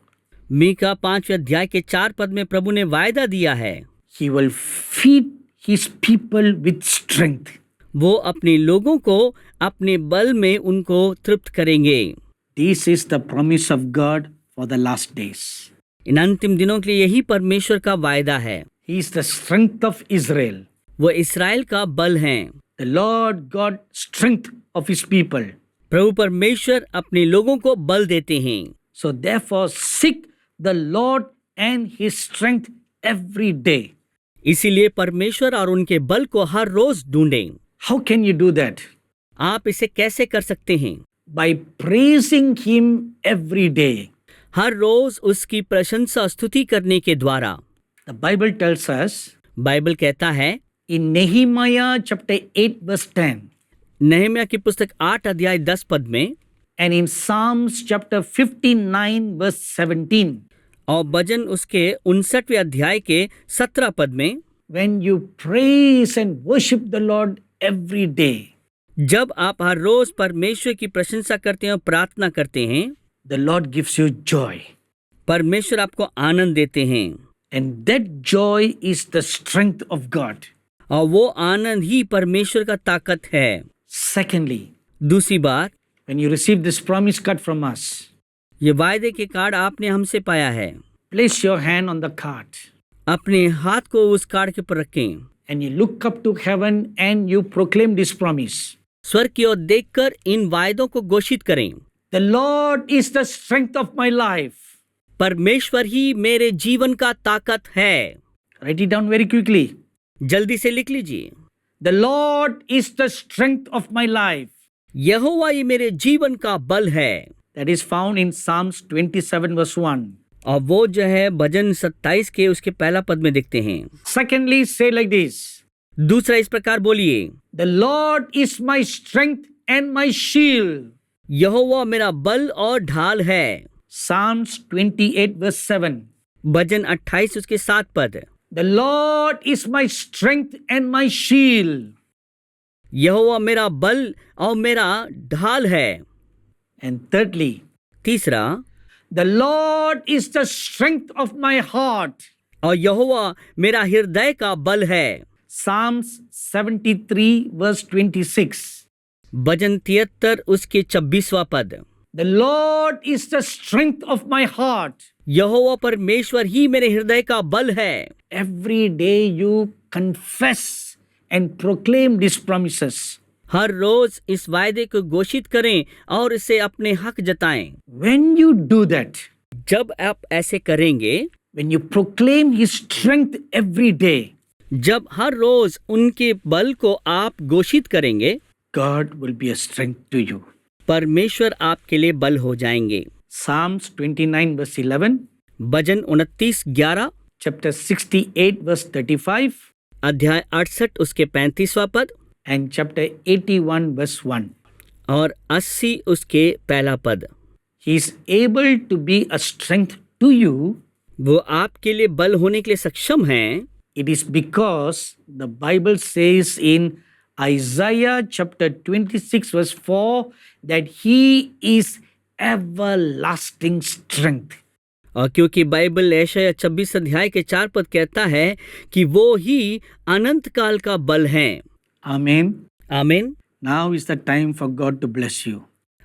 Mika 5 अध्याय के 4 पद में प्रभु ने वायदा दिया है, He will feed His people with strength. वो अपने लोगों को अपने बल में उनको तृप्त करेंगे। This is the promise of God for the last days. इन अंतिम दिनों के लिए यही परमेश्वर का वायदा है। He is the strength of Israel. वो इस्राएल का बल हैं। The Lord God strength of his people. प्रभु परमेश्वर अपने लोगों को बल देते हैं। So therefore seek the Lord and his strength every day. इसीलिए परमेश्वर और उनके बल को हर रोज ढूंढें। How can you do that? आप इसे कैसे कर सकते हैं? By praising him every day. हर रोज उसकी प्रशंसा स्तुति करने के द्वारा। The Bible tells us Bible कहता है in Nehemiah chapter 8 verse 10 नहम्याह की पुस्तक 8 अध्याय 10 पद में and in Psalms chapter 59 verse 17, और भजन उसके 59वें अध्याय के 17 पद में, when you praise and worship the Lord every day, जब आप हर रोज परमेश्वर की प्रशंसा करते हैं और प्रार्थना करते हैं, the Lord gives you joy. परमेश्वर आपको आनंद देते हैं And that joy is the strength of God. और वो आनंद ही परमेश्वर का ताकत है। Secondly, दूसरी बात, when you receive this promise card from us, ये वायदे के कार्ड आपने हमसे पाया है, place your hand on the card अपने हाथ को उस कार्ड के ऊपर रखें and you look up to heaven and you proclaim this promise. स्वर्ग की ओर देखकर इन वायदों को घोषित करें। The Lord is the strength of my life. परमेश्वर ही मेरे जीवन का ताकत है। Write it down very quickly. जल्दी से लिख लीजिए। The Lord is the strength of my life. यहोवा ही मेरे जीवन का बल है। That is found in Psalms 27 verse 1. और वो जो है भजन 27 के उसके पहला पद में देखते हैं। Secondly, say like this. दूसरा इस प्रकार बोलिए, The Lord is my strength and my shield. यहोवा मेरा बल और ढाल है। Psalms 28 verse 7. भजन 28 उसके 7 पद, The Lord is my strength and my shield. यहोवा मेरा बल और मेरा ढाल है। And thirdly, तीसरा, the Lord is the strength of my heart. और यहोवा मेरा हृदय का बल है। Psalms 73 verse 26. भजन 73 उसके 26वां पद, The Lord is the strength of my heart. यहोवा परमेश्वर ही मेरे हृदय का बल है। Every day you confess and proclaim these promises. हर रोज इस वायदे को घोषित करें और इसे अपने हक जताएं। When you do that, जब आप ऐसे करेंगे, when you proclaim his strength every day, जब हर रोज उनके बल को आप घोषित करेंगे, God will be a strength to you. परमेश्वर आपके लिए बल हो जाएंगे। Psalms 29 verse 11, भजन 29:11, chapter 68 verse 35, अध्याय 68 उसके 35वां पद and chapter 81 verse 1. और 80 उसके पहला पद। He is able to be a strength to you. वो आपके लिए बल होने के लिए सक्षम हैं। It is because the Bible says in Isaiah chapter 26 verse 4 that he is everlasting strength. और क्योंकि बाइबल यशायाह 26 अध्याय के 4 पद कहता है कि वो ही अनंत काल का बल है। Amen. आमीन। Now is the time for God to bless you.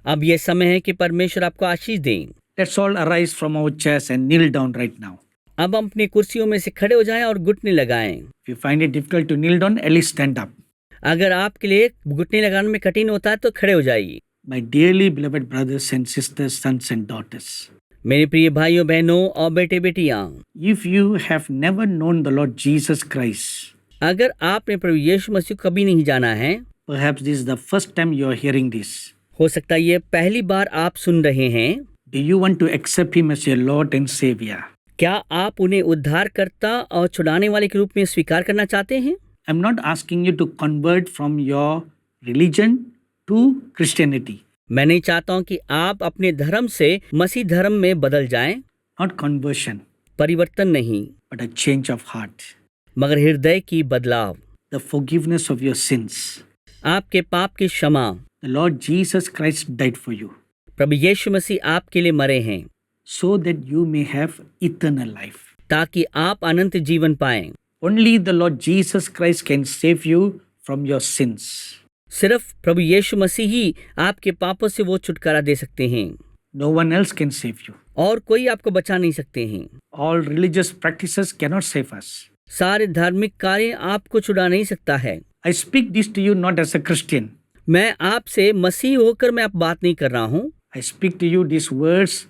अब ये समय है कि परमेश्वर आपको आशीष दें। Let's all arise from our chairs and kneel down right now. अब हम अपनी कुर्सियों में से खड़े हो जाएं और घुटने लगाएं। If you find it difficult to kneel down, at least stand up. अगर आपके लिए घुटने लगाने में कठिन होता है तो खड़े हो जाइए। My dearly beloved brothers and sisters, sons and daughters, मेरे प्रिय भाइयों बहनों और बेटे बेटियां, if you have never known the Lord Jesus Christ, अगर आपने प्रभु यीशु मसीह को कभी नहीं जाना है, perhaps this is the first time you are hearing this. हो सकता है ये पहली बार आप सुन रहे हैं। Do you want to accept him as your Lord and Savior? क्या आप उन्हें उद्धारकर्ता और छुड़ाने वाले के रूप में स्वीकार करना चाहते हैं? I'm not asking you to convert from your religion to Christianity. मैं नहीं चाहता हूं कि आप अपने धर्म से मसीह धर्म में बदल जाएं। Not conversion, परिवर्तन नहीं, but a change of heart. मगर हृदय की बदलाव, The forgiveness of your sins. आपके पाप की क्षमा। The Lord Jesus Christ died for you प्रभु यीशु मसीह आपके लिए मरे हैं so that you may have eternal life. ताकि आप अनंत जीवन पाएं। Only the Lord Jesus Christ can save you from your sins. सिर्फ प्रभु यीशु मसीह ही आपके पापों से वो छुटकारा दे सकते हैं। No one else can save you. और कोई आपको बचा नहीं सकते हैं। All religious practices cannot save us. सारे धार्मिक कार्य आपको छुड़ा नहीं सकता है। I speak this to you not as a Christian. मैं आपसे मसीह होकर मैं अब बात नहीं कर रहा हूँ। I speak to you these words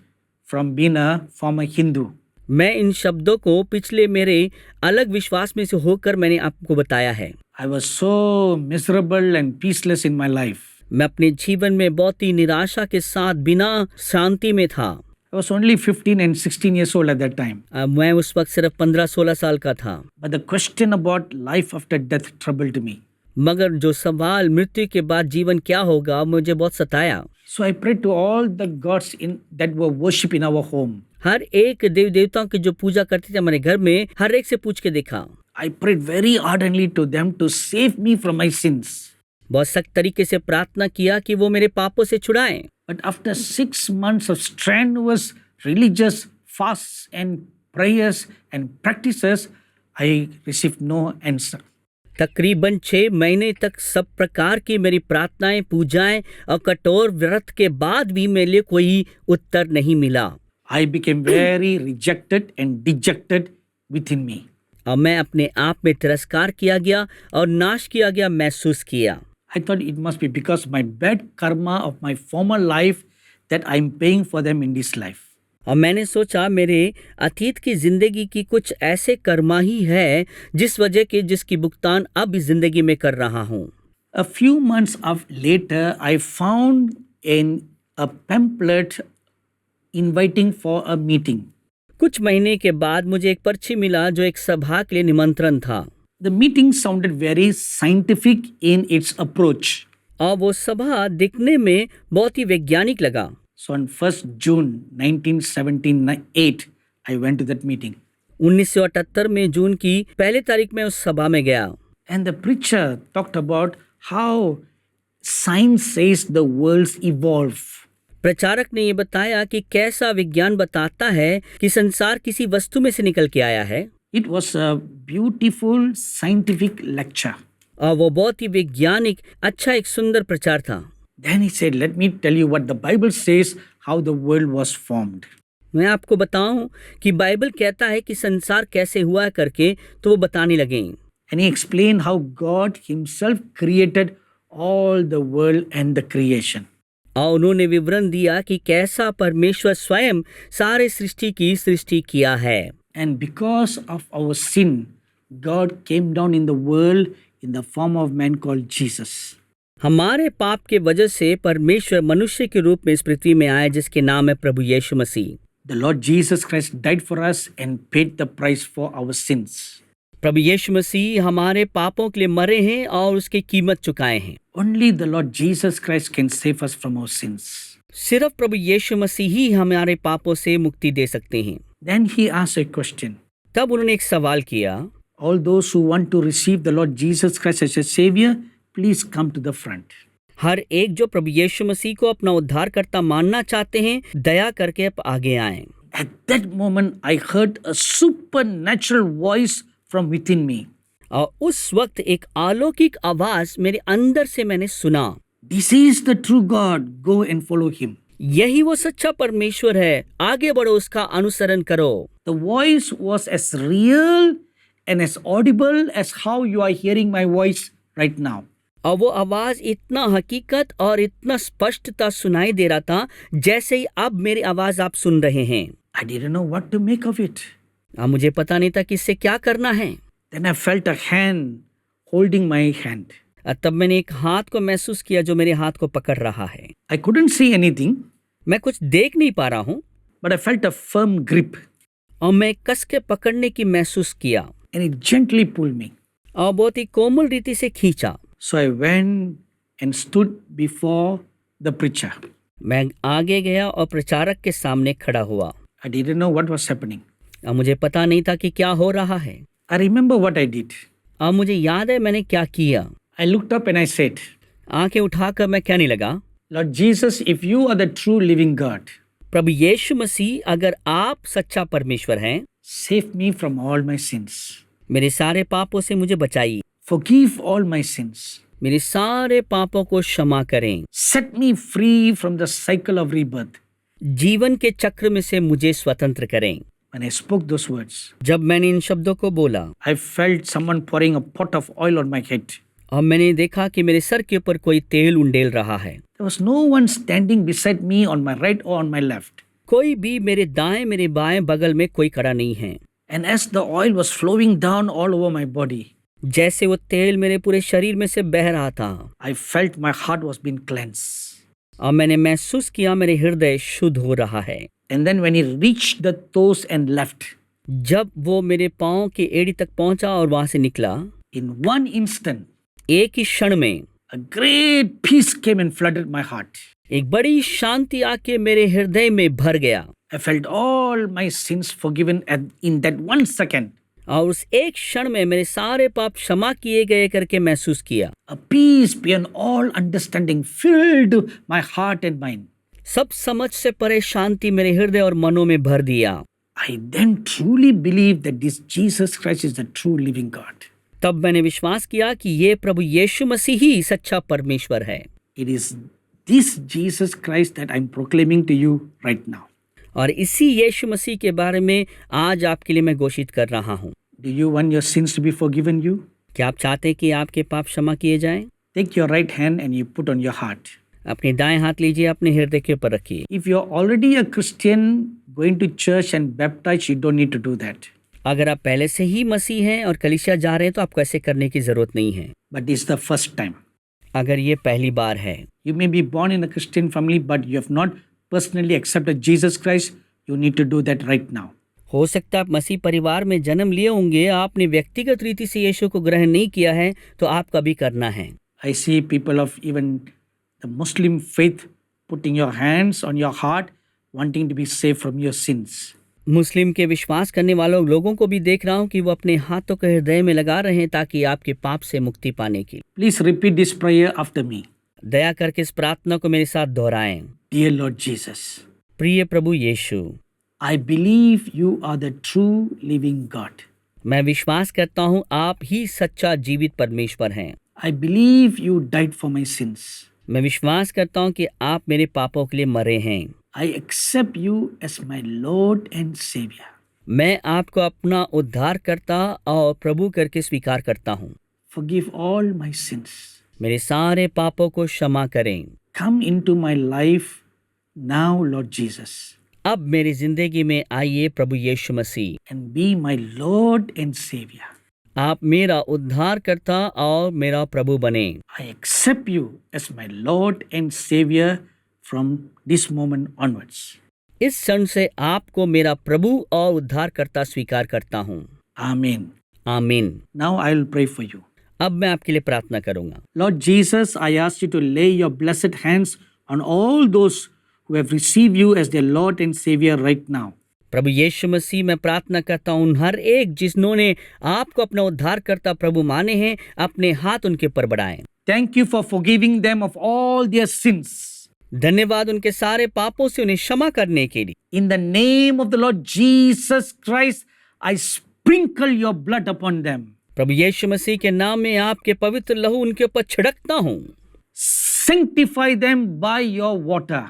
from being a former Hindu. मैं इन शब्दों को पिछले मेरे अलग विश्वास में से होकर मैंने आपको बताया है। I was so miserable and peaceless in my life. मैं अपने जीवन में बहुत ही निराशा के साथ बिना शांति में था। I was only 15 and 16 years old at that time. मैं उस वक्त सिर्फ 15-16 साल का था। But the question about life after death troubled me. मगर जो सवाल मृत्यु के बाद जीवन क्या होगा मुझे बहुत सताया। So I prayed to all the gods that were worshipped in our home. हर एक देव देवताओं की जो पूजा करते थे हमारे घर में, हर एक से पूछ के देखा। I prayed very ardently to them to save me from my sins. बहुत सख्त तरीके से प्रार्थना किया कि वो मेरे पापों से छुड़ाएं। But after 6 months of strenuous religious fasts and prayers and practices, I received no answer. तकरीबन 6 महीने तक सब प्रकार की मेरी प्रार्थनाएं, पूजाएं और कठोर व्रत के बाद भी मेरे लिए कोई उत्तर नहीं मिला। I became very rejected and dejected within me. और मैं अपने आप में तिरस्कार किया गया और नाश किया गया महसूस किया। I thought it must be because my bad karma of my former life that I'm paying for them in this life. और मैंने सोचा मेरे अतीत की जिंदगी की कुछ ऐसे कर्मा ही है जिस वजह के जिसकी भुगतान अब इस जिंदगी में कर रहा हूँ। A few months later, I found a pamphlet inviting for a meeting. कुछ महीने के बाद मुझे एक पर्ची मिला जो एक सभा के लिए निमंत्रण था। The meeting sounded very scientific in its approach. और वो सभा दिखने में बहुत ही वैज्ञानिक लगा। So on 1st June 1978, I went to that meeting. 1978 में जून की पहली तारीख में उस सभा में गया। And the preacher talked about how science says the worlds evolve. प्रचारक ने ये बताया कि कैसा विज्ञान बताता है कि संसार किसी वस्तु में से निकल के आया है। It was a beautiful scientific lecture. और वो बहुत ही वैज्ञानिक अच्छा एक सुंदर प्रचार था। Then he said, let me tell you what the Bible says, how the world was formed. मैं आपको बताऊं कि बाइबल कहता है कि संसार कैसे हुआ करके, तो वो बताने लगे। And he explained how God himself created all the world and the creation. और उन्होंने विवरण दिया कि कैसा परमेश्वर स्वयं सारे सृष्टि की सृष्टि किया है। And because of our sin, God came down in the world in the form of man called Jesus. हमारे पाप के वजह से परमेश्वर मनुष्य के रूप में इस पृथ्वी में आए जिसके नाम है प्रभु यीशु मसीह। The Lord Jesus Christ died for us and paid the price for our sins. प्रभु यीशु मसीह हमारे पापों के लिए मरे हैं और उसकी कीमत चुकाए हैं। Only the Lord Jesus Christ can save us from our sins. सिर्फ प्रभु यीशु मसीह ही हमारे पापों से मुक्ति दे सकते हैं। Then he asked a question. तब उन्होंने एक सवाल किया, All those who want to receive the Lord Jesus Christ as a Savior, please come to the front. हर एक जो प्रभु यीशु मसीह को अपना उद्धारकर्ता मानना चाहते हैं, दया करके अब आगे आएं। At that moment, I heard a supernatural voice from within me. और उस वक्त एक अलौकिक आवाज मेरे अंदर से मैंने सुना, This is the true God. Go and follow him. यही वो सच्चा परमेश्वर है, आगे बढ़ो, उसका अनुसरण करो। The voice was as real and as audible as how you are hearing my voice right now. और वो आवाज इतना हकीकत और इतना स्पष्टता सुनाई दे रहा था जैसे ही अब मेरी आवाज आप सुन रहे हैं। I didn't know what to make of it. अब मुझे पता नहीं था कि इससे क्या करना है। Then I felt a hand holding my hand. तब मैंने एक हाथ को महसूस किया जो मेरे हाथ को पकड़ रहा है। I couldn't see anything, मैं कुछ देख नहीं पा रहा हूँ, but I felt a firm grip और मैं कस के पकड़ने की महसूस किया and it gently pulled me. और बहुत ही कोमल रीति से खींचा। So I went and stood before the preacher. मैं आगे गया और प्रचारक के सामने खड़ा हुआ। I didn't know what was happening. और मुझे पता नहीं था कि क्या हो रहा है। I remember what I did. और मुझे याद है मैंने क्या किया। I looked up and I said, आंखें उठाकर मैं कहने लगा, Lord Jesus, if you are the true living God, प्रभु यीशु मसीह अगर आप सच्चा परमेश्वर हैं, save me from all my sins. मेरे सारे पापों से मुझे बचाइए, Forgive all my sins. मेरे सारे पापों को क्षमा करें, Set me free from the cycle of rebirth. जीवन के चक्र में से मुझे स्वतंत्र करें। When I spoke those words, जब मैंने इन शब्दों को बोला I felt someone pouring a pot of oil on my head. और मैंने देखा कि मेरे सर के ऊपर कोई तेल उंडेल रहा है। There was no one standing beside me on my right or on my left. कोई भी मेरे दाएं मेरे बाएं बगल में कोई खड़ा नहीं है। And as the oil was flowing down all over my body, जैसे वो तेल मेरे पूरे शरीर में से बह रहा था I felt my heart was being cleansed. और मैंने महसूस किया मेरे हृदय शुद्ध हो रहा है। And then when he reached the toes and left, जब वो मेरे पाँव की एड़ी तक पहुंचा और वहां से निकला, in one instant, एक ही क्षण में a great peace came and flooded my heart. एक बड़ी शांति आके मेरे हृदय में भर गया I felt all my sins forgiven in that 1 second. और उस एक क्षण में मेरे सारे पाप क्षमा किए गए करके महसूस किया। A peace beyond all understanding filled my heart and mind. सब समझ से परे शांति मेरे हृदय और मनों में भर दिया। I then truly believed that this Jesus Christ is the true living God. तब मैंने विश्वास किया कि ये प्रभु यीशु मसीह ही सच्चा परमेश्वर है। It is this Jesus Christ that I'm proclaiming to you right now. और इसी यीशु मसीह के बारे में आज आपके लिए मैं घोषित कर रहा हूँ। Do you want your sins to be forgiven you? क्या आप चाहते हैं कि आपके पाप क्षमा किए जाएं? Take your right hand and you put on your heart. अपने दाएं हाथ लीजिए, अपने हृदय के ऊपर रखिए। If you're already a Christian going to church and baptized, you don't need to do that. अगर आप पहले से ही मसीह हैं और कलीसिया जा रहे हैं तो आपको ऐसे करने की जरूरत नहीं है। But this is the first time. अगर ये पहली बार है, You may be born in a Christian family, but you have not personally accepted Jesus Christ. You need to do that right now. हो सकता है आप मसीह परिवार में जन्म लिए होंगे, आपने व्यक्तिगत रीति से यीशु को ग्रहण नहीं किया है, तो आपका भी करना है। I see people of even the Muslim faith putting your hands on your heart, wanting to be saved from your sins. मुस्लिम के विश्वास करने वालों लोगों को भी देख रहा हूँ कि वो अपने हाथों को हृदय में लगा रहे हैं ताकि आपके पाप से मुक्ति पाने की। Please repeat this prayer after me. दया करके इस प्रार्थना को मेरे साथ दोहराएं। Dear Lord Jesus, प्रिय प्रभु यीशु, I believe you are the true living God. मैं विश्वास करता हूँ आप ही सच्चा जीवित परमेश्वर हैं। I believe you died for my sins. मैं विश्वास करता हूँ कि आप मेरे पापों के लिए मरे हैं। I accept you as my Lord and Savior. मैं आपको अपना उद्धारकर्ता और प्रभु करके स्वीकार करता हूँ। Forgive all my sins. मेरे सारे पापों को क्षमा करें। Come into my life now, Lord Jesus, अब मेरी जिंदगी में आइए प्रभु यीशु मसीह, and be my Lord and Savior. आप मेरा उद्धारकर्ता और मेरा प्रभु बने। I accept you as my Lord and Savior from this moment onwards. इस क्षण से आपको मेरा प्रभु और उद्धारकर्ता स्वीकार करता हूँ। Amen. आमीन। Now I will pray for you. अब मैं आपके लिए प्रार्थना करूंगा। Lord Jesus, I ask you to lay your blessed hands on all those who have received you as their Lord and Savior right now. प्रभु यीशु मसीह, मैं प्रार्थना करता हूँ उन हर एक जिन्होंने आपको अपना उद्धारकर्ता प्रभु माने हैं, अपने हाथ उनके ऊपर बढ़ाएं। Thank you for forgiving them of all their sins. धन्यवाद उनके सारे पापों से उन्हें क्षमा करने के लिए। In the name of the Lord Jesus Christ, I sprinkle your blood upon them. प्रभु यीशु मसीह के नाम में आपके पवित्र लहू उनके ऊपर छिड़कता हूँ। Sanctify them by your water.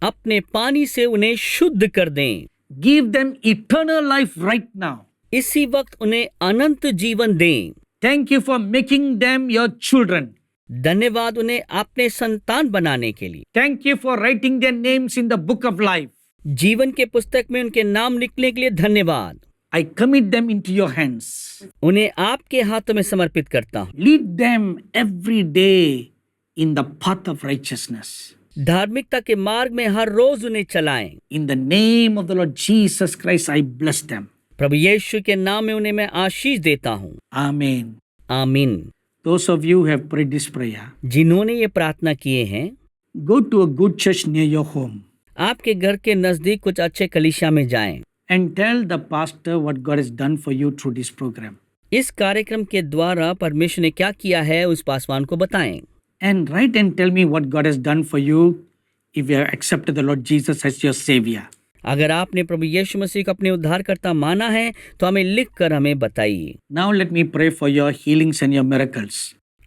अपने पानी से उन्हें शुद्ध कर दें। Give them eternal life right now. इसी वक्त उन्हें अनंत जीवन दें। Thank you for making them your children. धन्यवाद उन्हें अपने संतान बनाने के लिए। Thank you for writing their names in the book of life. जीवन के पुस्तक में उनके नाम लिखने के लिए धन्यवाद। I commit them into your hands. उन्हें आपके हाथों में समर्पित करता हूँ। Lead them every day in the path of righteousness. धार्मिकता के मार्ग में हर रोज उन्हें चलाएं। In the name of the Lord Jesus Christ, I bless them. प्रभु यीशु के नाम में उन्हें मैं आशीष देता हूँ। Amen. आमीन। Those of you who have prayed this prayer, जिन्होंने ये प्रार्थना किए हैं, go to a good church near your home आपके घर के नजदीक कुछ अच्छे कलीसिया में जाएं। and tell the pastor what God has done for you through this program. इस कार्यक्रम के द्वारा परमेश्वर ने क्या किया है उस पासवान को बताएं। And write and tell me what God has done for you if you have accepted the Lord Jesus as your Savior. अगर आपने प्रभु यीशु मसीह को अपने उद्धारकर्ता माना है तो हमें लिखकर हमें बताइए। Now let me pray for your healings and your miracles.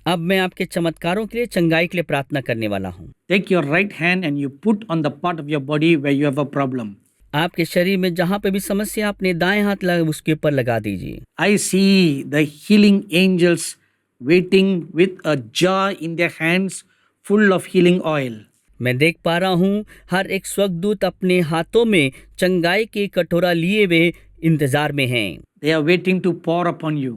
अब मैं आपके चमत्कारों के लिए, चंगाई के लिए प्रार्थना करने वाला हूँ। Take your right hand and you put on the part of your body where you have a problem. आपके शरीर में जहाँ पे भी समस्या, अपने दाएं हाथ उसके ऊपर लगा दीजिए। I see the healing angels waiting with a jar in their hands full of healing oil. मैं देख पा रहा हूँ हर एक स्वर्गदूत अपने हाथों में चंगाई की कटोरा लिए हुए इंतजार में हैं, They are waiting to pour upon you.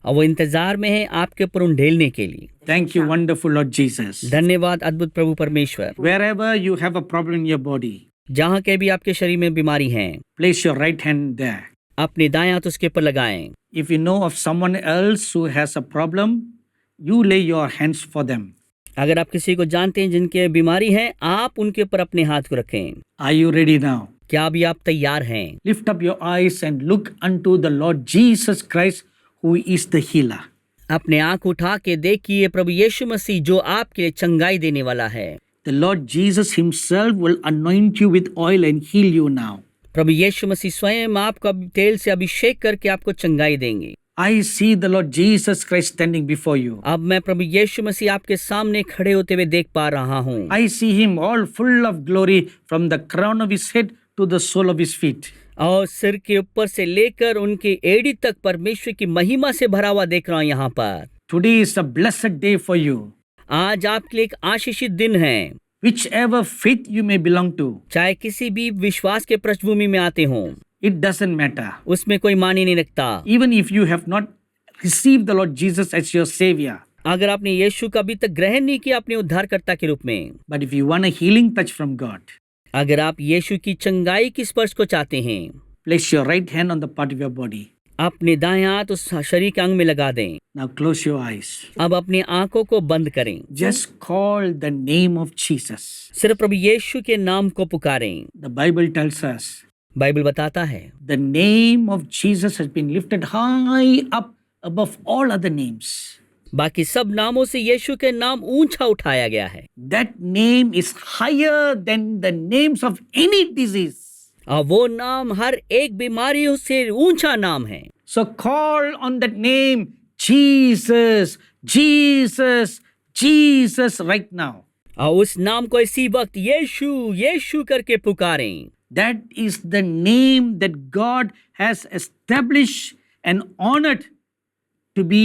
और वो इंतजार में हैं आपके ऊपर उंडेलने के लिए। Thank you, wonderful Lord Jesus. धन्यवाद अद्भुत प्रभु परमेश्वर। Wherever you have a problem in your body, जहाँ के भी आपके शरीर में बीमारी है, place your right hand there. अपने दाएं हाथ उसके ऊपर लगाएं। If you know of someone else who has a problem, you lay your hands for them. अगर आप किसी को जानते हैं जिनके बीमारी है, आप उनके ऊपर अपने हाथ को रखें। Are you ready now? क्या अभी आप तैयार हैं? Lift up your eyes and look unto the Lord Jesus Christ, who is the healer. अपने आंख उठा के देखिए प्रभु यीशु मसीह जो आपके लिए चंगाई देने वाला है। The Lord Jesus himself will anoint you with oil and heal you now. प्रभु यीशु मसीह स्वयं आपको तेल से अभिषेक करके आपको चंगाई देंगे। I see the Lord Jesus Christ standing before you. अब मैं प्रभु यीशु मसीह आपके सामने खड़े होते हुए देख पा रहा हूँ। I see him all full of glory from the crown of his head to the sole of his feet. और सिर के ऊपर से लेकर उनकी एड़ी तक परमेश्वर की महिमा से भरा हुआ देख रहा हूँ यहाँ पर। Today is a blessed day for you. आज आपके लिए एक आशीषित दिन है। Whichever faith you may belong to, चाहे किसी भी विश्वास के पृष्ठभूमि में आते हों, it doesn't matter. उसमें कोई मायने नहीं रखता। Even if you have not received the Lord Jesus as your Savior, अगर आपने यीशु का अभी तक ग्रहण नहीं किया अपने उद्धारकर्ता के रूप में, but if you want a healing touch from God, अगर आप यीशु की चंगाई की स्पर्श को चाहते हैं, place your right hand on the part of your body. अपने दाएं हाथ उस शरीर के अंग में लगा दें। Now close your eyes. अब अपनी आंखों को बंद करें। Just call the name of Jesus. सिर्फ प्रभु यीशु के नाम को पुकारें। The Bible tells us Bible बताता है the name of Jesus has been lifted high up above all other names. बाकी सब नामों से यीशु के नाम ऊंचा उठाया गया है। That name is higher than the names of any disease. और वो नाम हर एक बीमारी से ऊंचा नाम है। So call on that name Jesus, Jesus, Jesus right now. और उस नाम को इसी वक्त यीशु यीशु करके पुकारें। That is the name that God has established and honored to be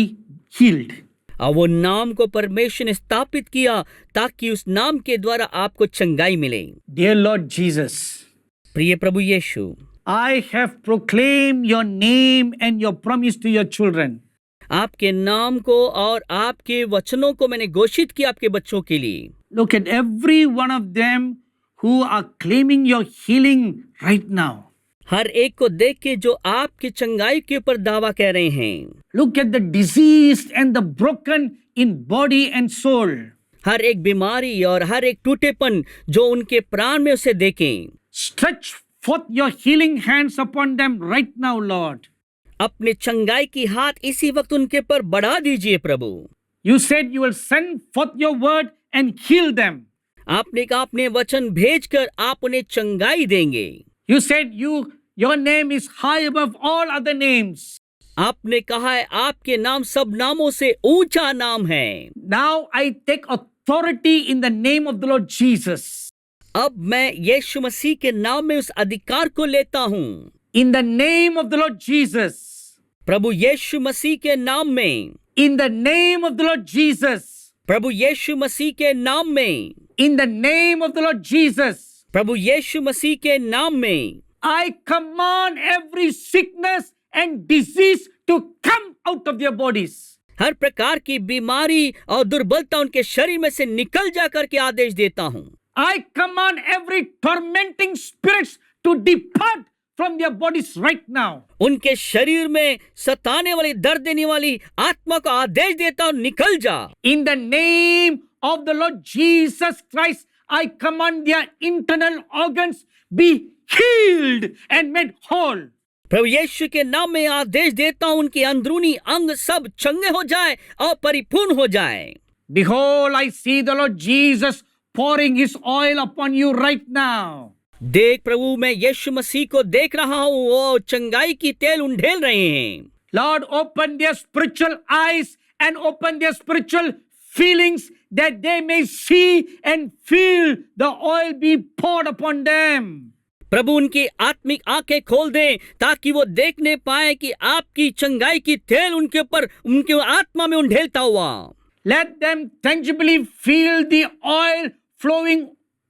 healed. और वो नाम को परमेश्वर ने स्थापित किया ताकि उस नाम के द्वारा आपको चंगाई मिले। Dear Lord Jesus, प्रिय प्रभु यीशु, I have proclaimed your name and your promise to your children. आपके नाम को और आपके वचनों को मैंने घोषित किया आपके बच्चों के लिए। Look at every one of them who are claiming your healing right now. हर एक को देख के जो आपकी चंगाई के ऊपर दावा कह रहे हैं। Look at the diseased and the broken in body and soul. हर एक बीमारी और हर एक टूटेपन जो उनके प्राण में उसे देखें। Stretch forth your healing hands upon them right now, Lord. अपने चंगाई की हाथ इसी वक्त उनके पर बढ़ा दीजिए प्रभु। You said you will send forth your word and heal them. आपने कहा अपने वचन भेजकर आप उन्हें चंगाई देंगे। You said your name is high above all other names. आपने कहा है आपके नाम सब नामों से ऊंचा नाम है। Now I take authority in the name of the Lord Jesus. अब मैं यीशु मसीह के नाम में उस अधिकार को लेता हूँ। In the name of the Lord Jesus. प्रभु यीशु मसीह के नाम में। In the name of the Lord Jesus. प्रभु यीशु मसीह के नाम में। In the name of the Lord Jesus. प्रभु यीशु मसीह के नाम में। I command every sickness and disease to come out of their bodies. हर प्रकार की बीमारी और दुर्बलता उनके शरीर में से निकल जाकर के आदेश देता हूँ। I command every tormenting spirits to depart from their bodies right now. उनके शरीर में सताने वाली दर्द देने वाली आत्मा को आदेश देता हूँ निकल जा। In the name of the Lord Jesus Christ, I command their internal organs be healed and made whole. प्रभु यीशु के नाम में आदेश देता हूँ उनके अंदरूनी अंग सब चंगे हो जाए और परिपूर्ण हो जाए। Behold, I see the Lord Jesus pouring his oil upon you right now. देख प्रभु मैं यीशु मसीह को देख रहा हूँ वो चंगाई की तेल उंडेल रहे हैं। Lord, open their spiritual eyes and open their spiritual feelings that they may see and feel the oil be poured upon them. प्रभु उनकी आत्मिक आंखें खोल दें ताकि वो देखने पाए कि आपकी चंगाई की तेल उनके ऊपर उनके आत्मा में उंडेलता हुआ। Let them tangibly feel the oil flowing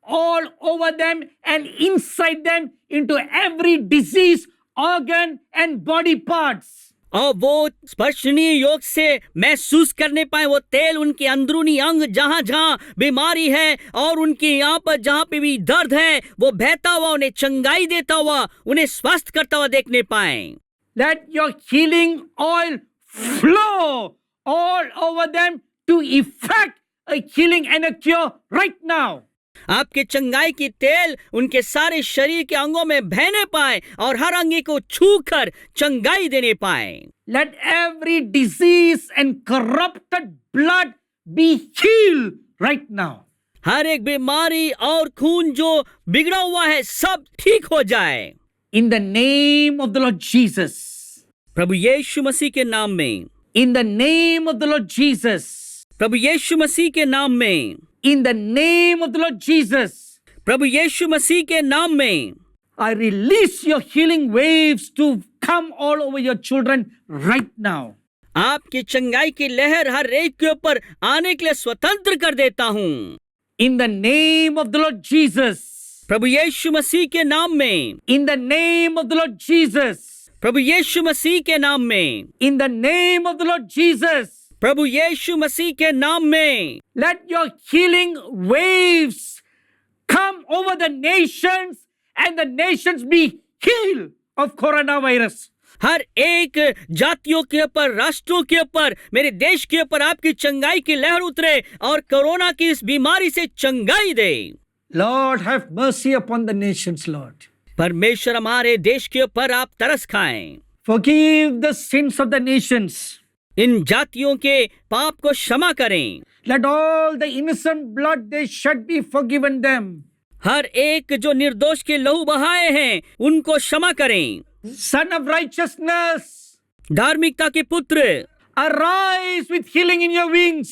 all over them and inside them into every disease, organ and body parts. और वो स्पर्शनीय योग से महसूस करने पाए वो तेल उनके अंदरूनी अंग जहां जहां बीमारी है और उनके यहाँ पर जहां पे भी दर्द है वो बहता हुआ उन्हें चंगाई देता हुआ उन्हें स्वस्थ करता हुआ देखने पाए। Let your healing oil flow all over them to effect a healing and a cure right now. आपके चंगाई की तेल उनके सारे शरीर के अंगों में बहने पाए और हर अंग को छूकर चंगाई देने पाए। Let every disease and corrupted blood be healed right now. हर एक बीमारी और खून जो बिगड़ा हुआ है सब ठीक हो जाए। In the name of the Lord Jesus. प्रभु यीशु मसीह के नाम में। In the name of the Lord Jesus. प्रभु यीशु मसीह के नाम में। In the name of the Lord Jesus. प्रभु यीशु मसीह के नाम में। I release your healing waves to come all over your children right now. आपकी चंगाई की लहर हर एक के ऊपर आने के लिए स्वतंत्र कर देता हूँ। In the name of the Lord Jesus. प्रभु यीशु मसीह के नाम में। In the name of the Lord Jesus. प्रभु यीशु मसीह के नाम में। In the name of the Lord Jesus. प्रभु यीशु मसीह के नाम में। Let your healing waves come over the nations and the nations be healed of coronavirus. हर एक जातियों के ऊपर, राष्ट्रों के ऊपर, मेरे देश के ऊपर आपकी चंगाई की लहर उतरे और कोरोना की इस बीमारी से चंगाई दे। Lord, have mercy upon the nations, Lord. परमेश्वर हमारे देश के ऊपर आप तरस खाएं। Forgive the sins of the nations. इन जातियों के पाप को क्षमा करें। Let all the innocent blood they shed be forgiven them. हर एक जो निर्दोष के लहू बहाए हैं उनको क्षमा करें। Son of righteousness, धार्मिकता के पुत्र, arise with healing in your wings.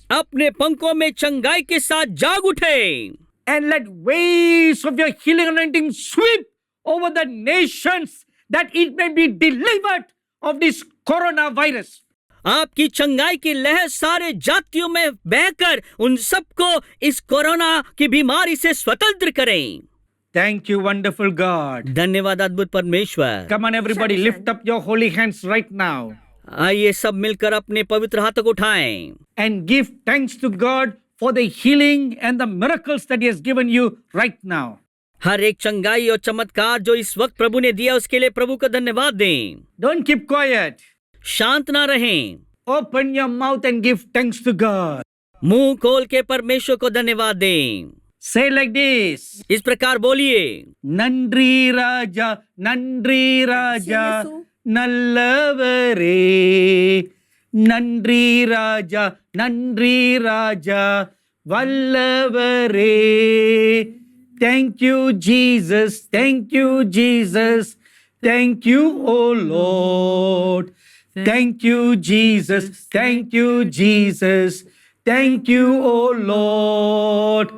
अपने पंखों में चंगाई के साथ जाग उठे। And let waves of your healing anointing sweep over the nations that it may be delivered of this coronavirus. आपकी चंगाई की लहर सारे जातियों में बहकर उन सबको इस कोरोना की बीमारी से स्वतंत्र करें। Thank you, wonderful God. धन्यवाद अद्भुत परमेश्वर। Come on, everybody, lift up your holy hands right now. आइए सब मिलकर अपने पवित्र हाथों को उठाएं and give thanks to God for the healing and the miracles that He has given you right now. हर एक चंगाई और चमत्कार जो इस वक्त प्रभु ने दिया उसके लिए प्रभु को धन्यवाद दें। Don't keep quiet. शांत ना रहें। Open your mouth and give thanks to God. मुंह खोल के परमेश्वर को धन्यवाद दें। Say like this. इस प्रकार बोलिए, नंद्री राजा नल्लवरे, नंद्री राजा वल्लवरे. Thank you, Jesus. Thank you, Jesus. Thank you, oh Lord. Thank you, Jesus. Thank you, Jesus. Thank you, oh Lord.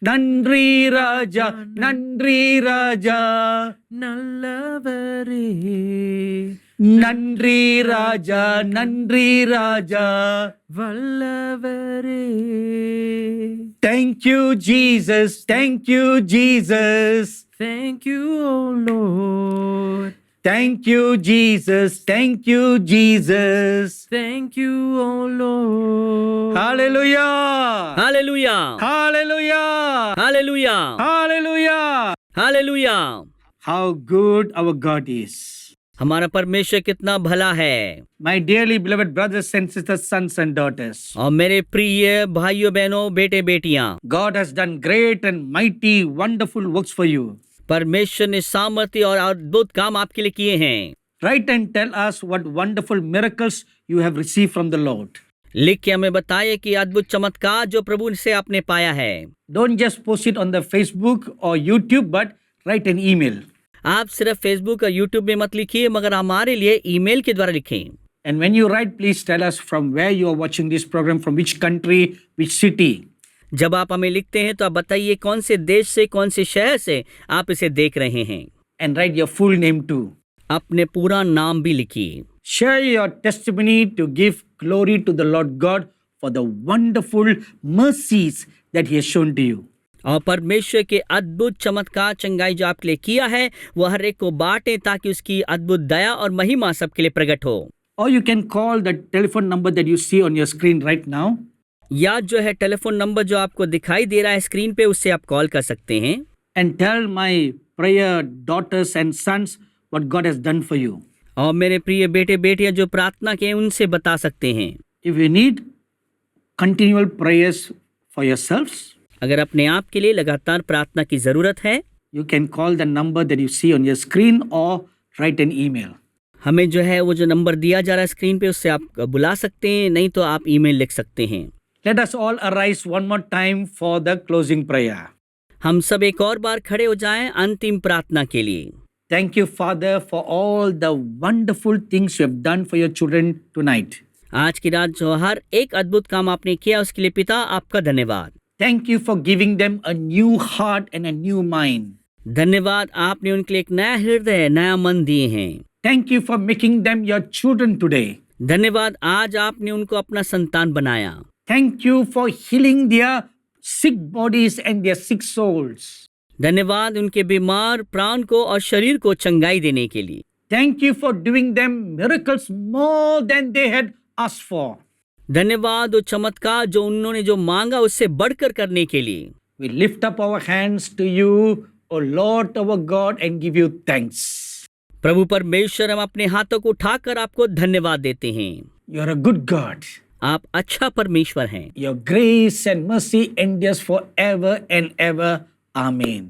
Nandri Raja, Nandri Raja. நல்லவரே Nandri Raja, Nandri Raja. வல்லவரே Thank you, Jesus. Thank you, Jesus. Thank you, O Lord. Thank you, Jesus. Thank you, Jesus. Thank you, O Lord. Hallelujah. Hallelujah, Hallelujah. Hallelujah, Hallelujah. Hallelujah. How good our God is. हमारा परमेश्वर कितना भला है। My dearly beloved brothers and sisters, sons and daughters. और मेरे प्रिय भाइयों बहनों बेटे बेटियां, God has done great and mighty, wonderful works for you. परमेश्वर ने सामर्थ्य और अद्भुत काम आपके लिए किए हैं। Write and tell us what wonderful miracles you have received from the Lord. लिख के हमें बताइए कि अद्भुत चमत्कार जो प्रभु से आपने पाया है। Don't just post it on the Facebook or YouTube, but write an email. आप सिर्फ फेसबुक और यूट्यूब में मत लिखिए मगर हमारे लिए ईमेल के द्वारा लिखें। And when you write, please tell us from where you are watching this program, from which country, which city. जब आप हमें लिखते हैं तो आप बताइए कौन से देश से, कौन से शहर से आप इसे देख रहे हैं। And write your full name too. अपने पूरा नाम भी लिखिए। Share your testimony to give glory to the Lord God for the wonderful mercies that He has shown to you. और परमेश्वर के अद्भुत चमत्कार चंगाई जो आपके लिए किया है वो हर एक को बांटे ताकि उसकी अद्भुत दया और महिमा सबके लिए प्रकट हो। Or you can call the telephone number that you see on your screen right now. या जो है टेलीफोन नंबर जो आपको दिखाई दे रहा है स्क्रीन पे, उससे आप कॉल कर सकते हैं। And tell my prayer daughters and sons what God has done for you. और मेरे प्रिय बेटे बेटियां जो प्रार्थना के उनसे बता सकते हैं। If you need continual prayers for yourselves, अगर अपने आप के लिए लगातार प्रार्थना की जरूरत है, you can call the number that you see on your screen or write an email. हमें जो है वो जो नंबर दिया जा रहा है स्क्रीन पे उससे आप बुला सकते हैं, नहीं तो आप ईमेल लिख सकते हैं। Let us all arise one more time for the closing prayer. हम सब एक और बार खड़े हो जाएं अंतिम प्रार्थना के लिए। Thank you, Father, for all the wonderful things you have done for your children tonight. आज की रात जो हर एक अद्भुत काम आपने किया उसके लिए पिता आपका धन्यवाद। Thank you for giving them a new heart and a new mind. धन्यवाद, आपने उनके लिए एक नया हृदय, नया मन दिए हैं। Thank you for making them your children today. धन्यवाद, आज आपने उनको अपना संतान बनाया। Thank you for healing their sick bodies and their sick souls. धन्यवाद उनके बीमार प्राण को और शरीर को चंगाई देने के लिए। Thank you for doing them miracles more than they had asked for. धन्यवाद वो चमत्कार जो उन्होंने जो मांगा उससे बढ़कर करने के लिए। We lift up our hands to you, O Lord our God, and give you thanks. प्रभु परमेश्वर, हम अपने हाथों को उठाकर आपको धन्यवाद देते हैं। You are a good God. आप अच्छा परमेश्वर हैं। Your grace and mercy endures forever and ever. Amen.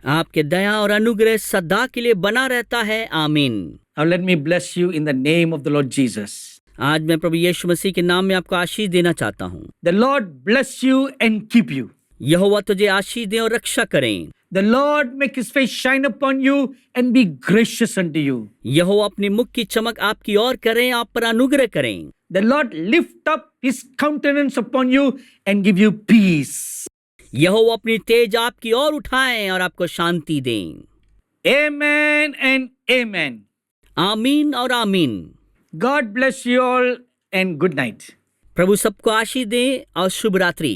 आपके दया और अनुग्रह सदा के लिए बना रहता है। आमीन। Now let me bless you in the name of the Lord Jesus. आज मैं प्रभु यीशु मसीह के नाम में आपको आशीष देना चाहता हूँ। The Lord bless you and keep you. यहोवा तुझे आशीष दे और रक्षा करें। The Lord make his face shine upon you and be gracious unto you. यहोवा अपनी मुख की चमक आपकी ओर करें, आप पर अनुग्रह करें। The Lord lift up his countenance upon you and give you peace. यहोवा अपनी तेज आपकी ओर उठाएं और आपको शांति दें। Amen and amen. आमीन और आमीन। God bless you all and good night. प्रभु सबको आशीष दे और शुभ रात्रि।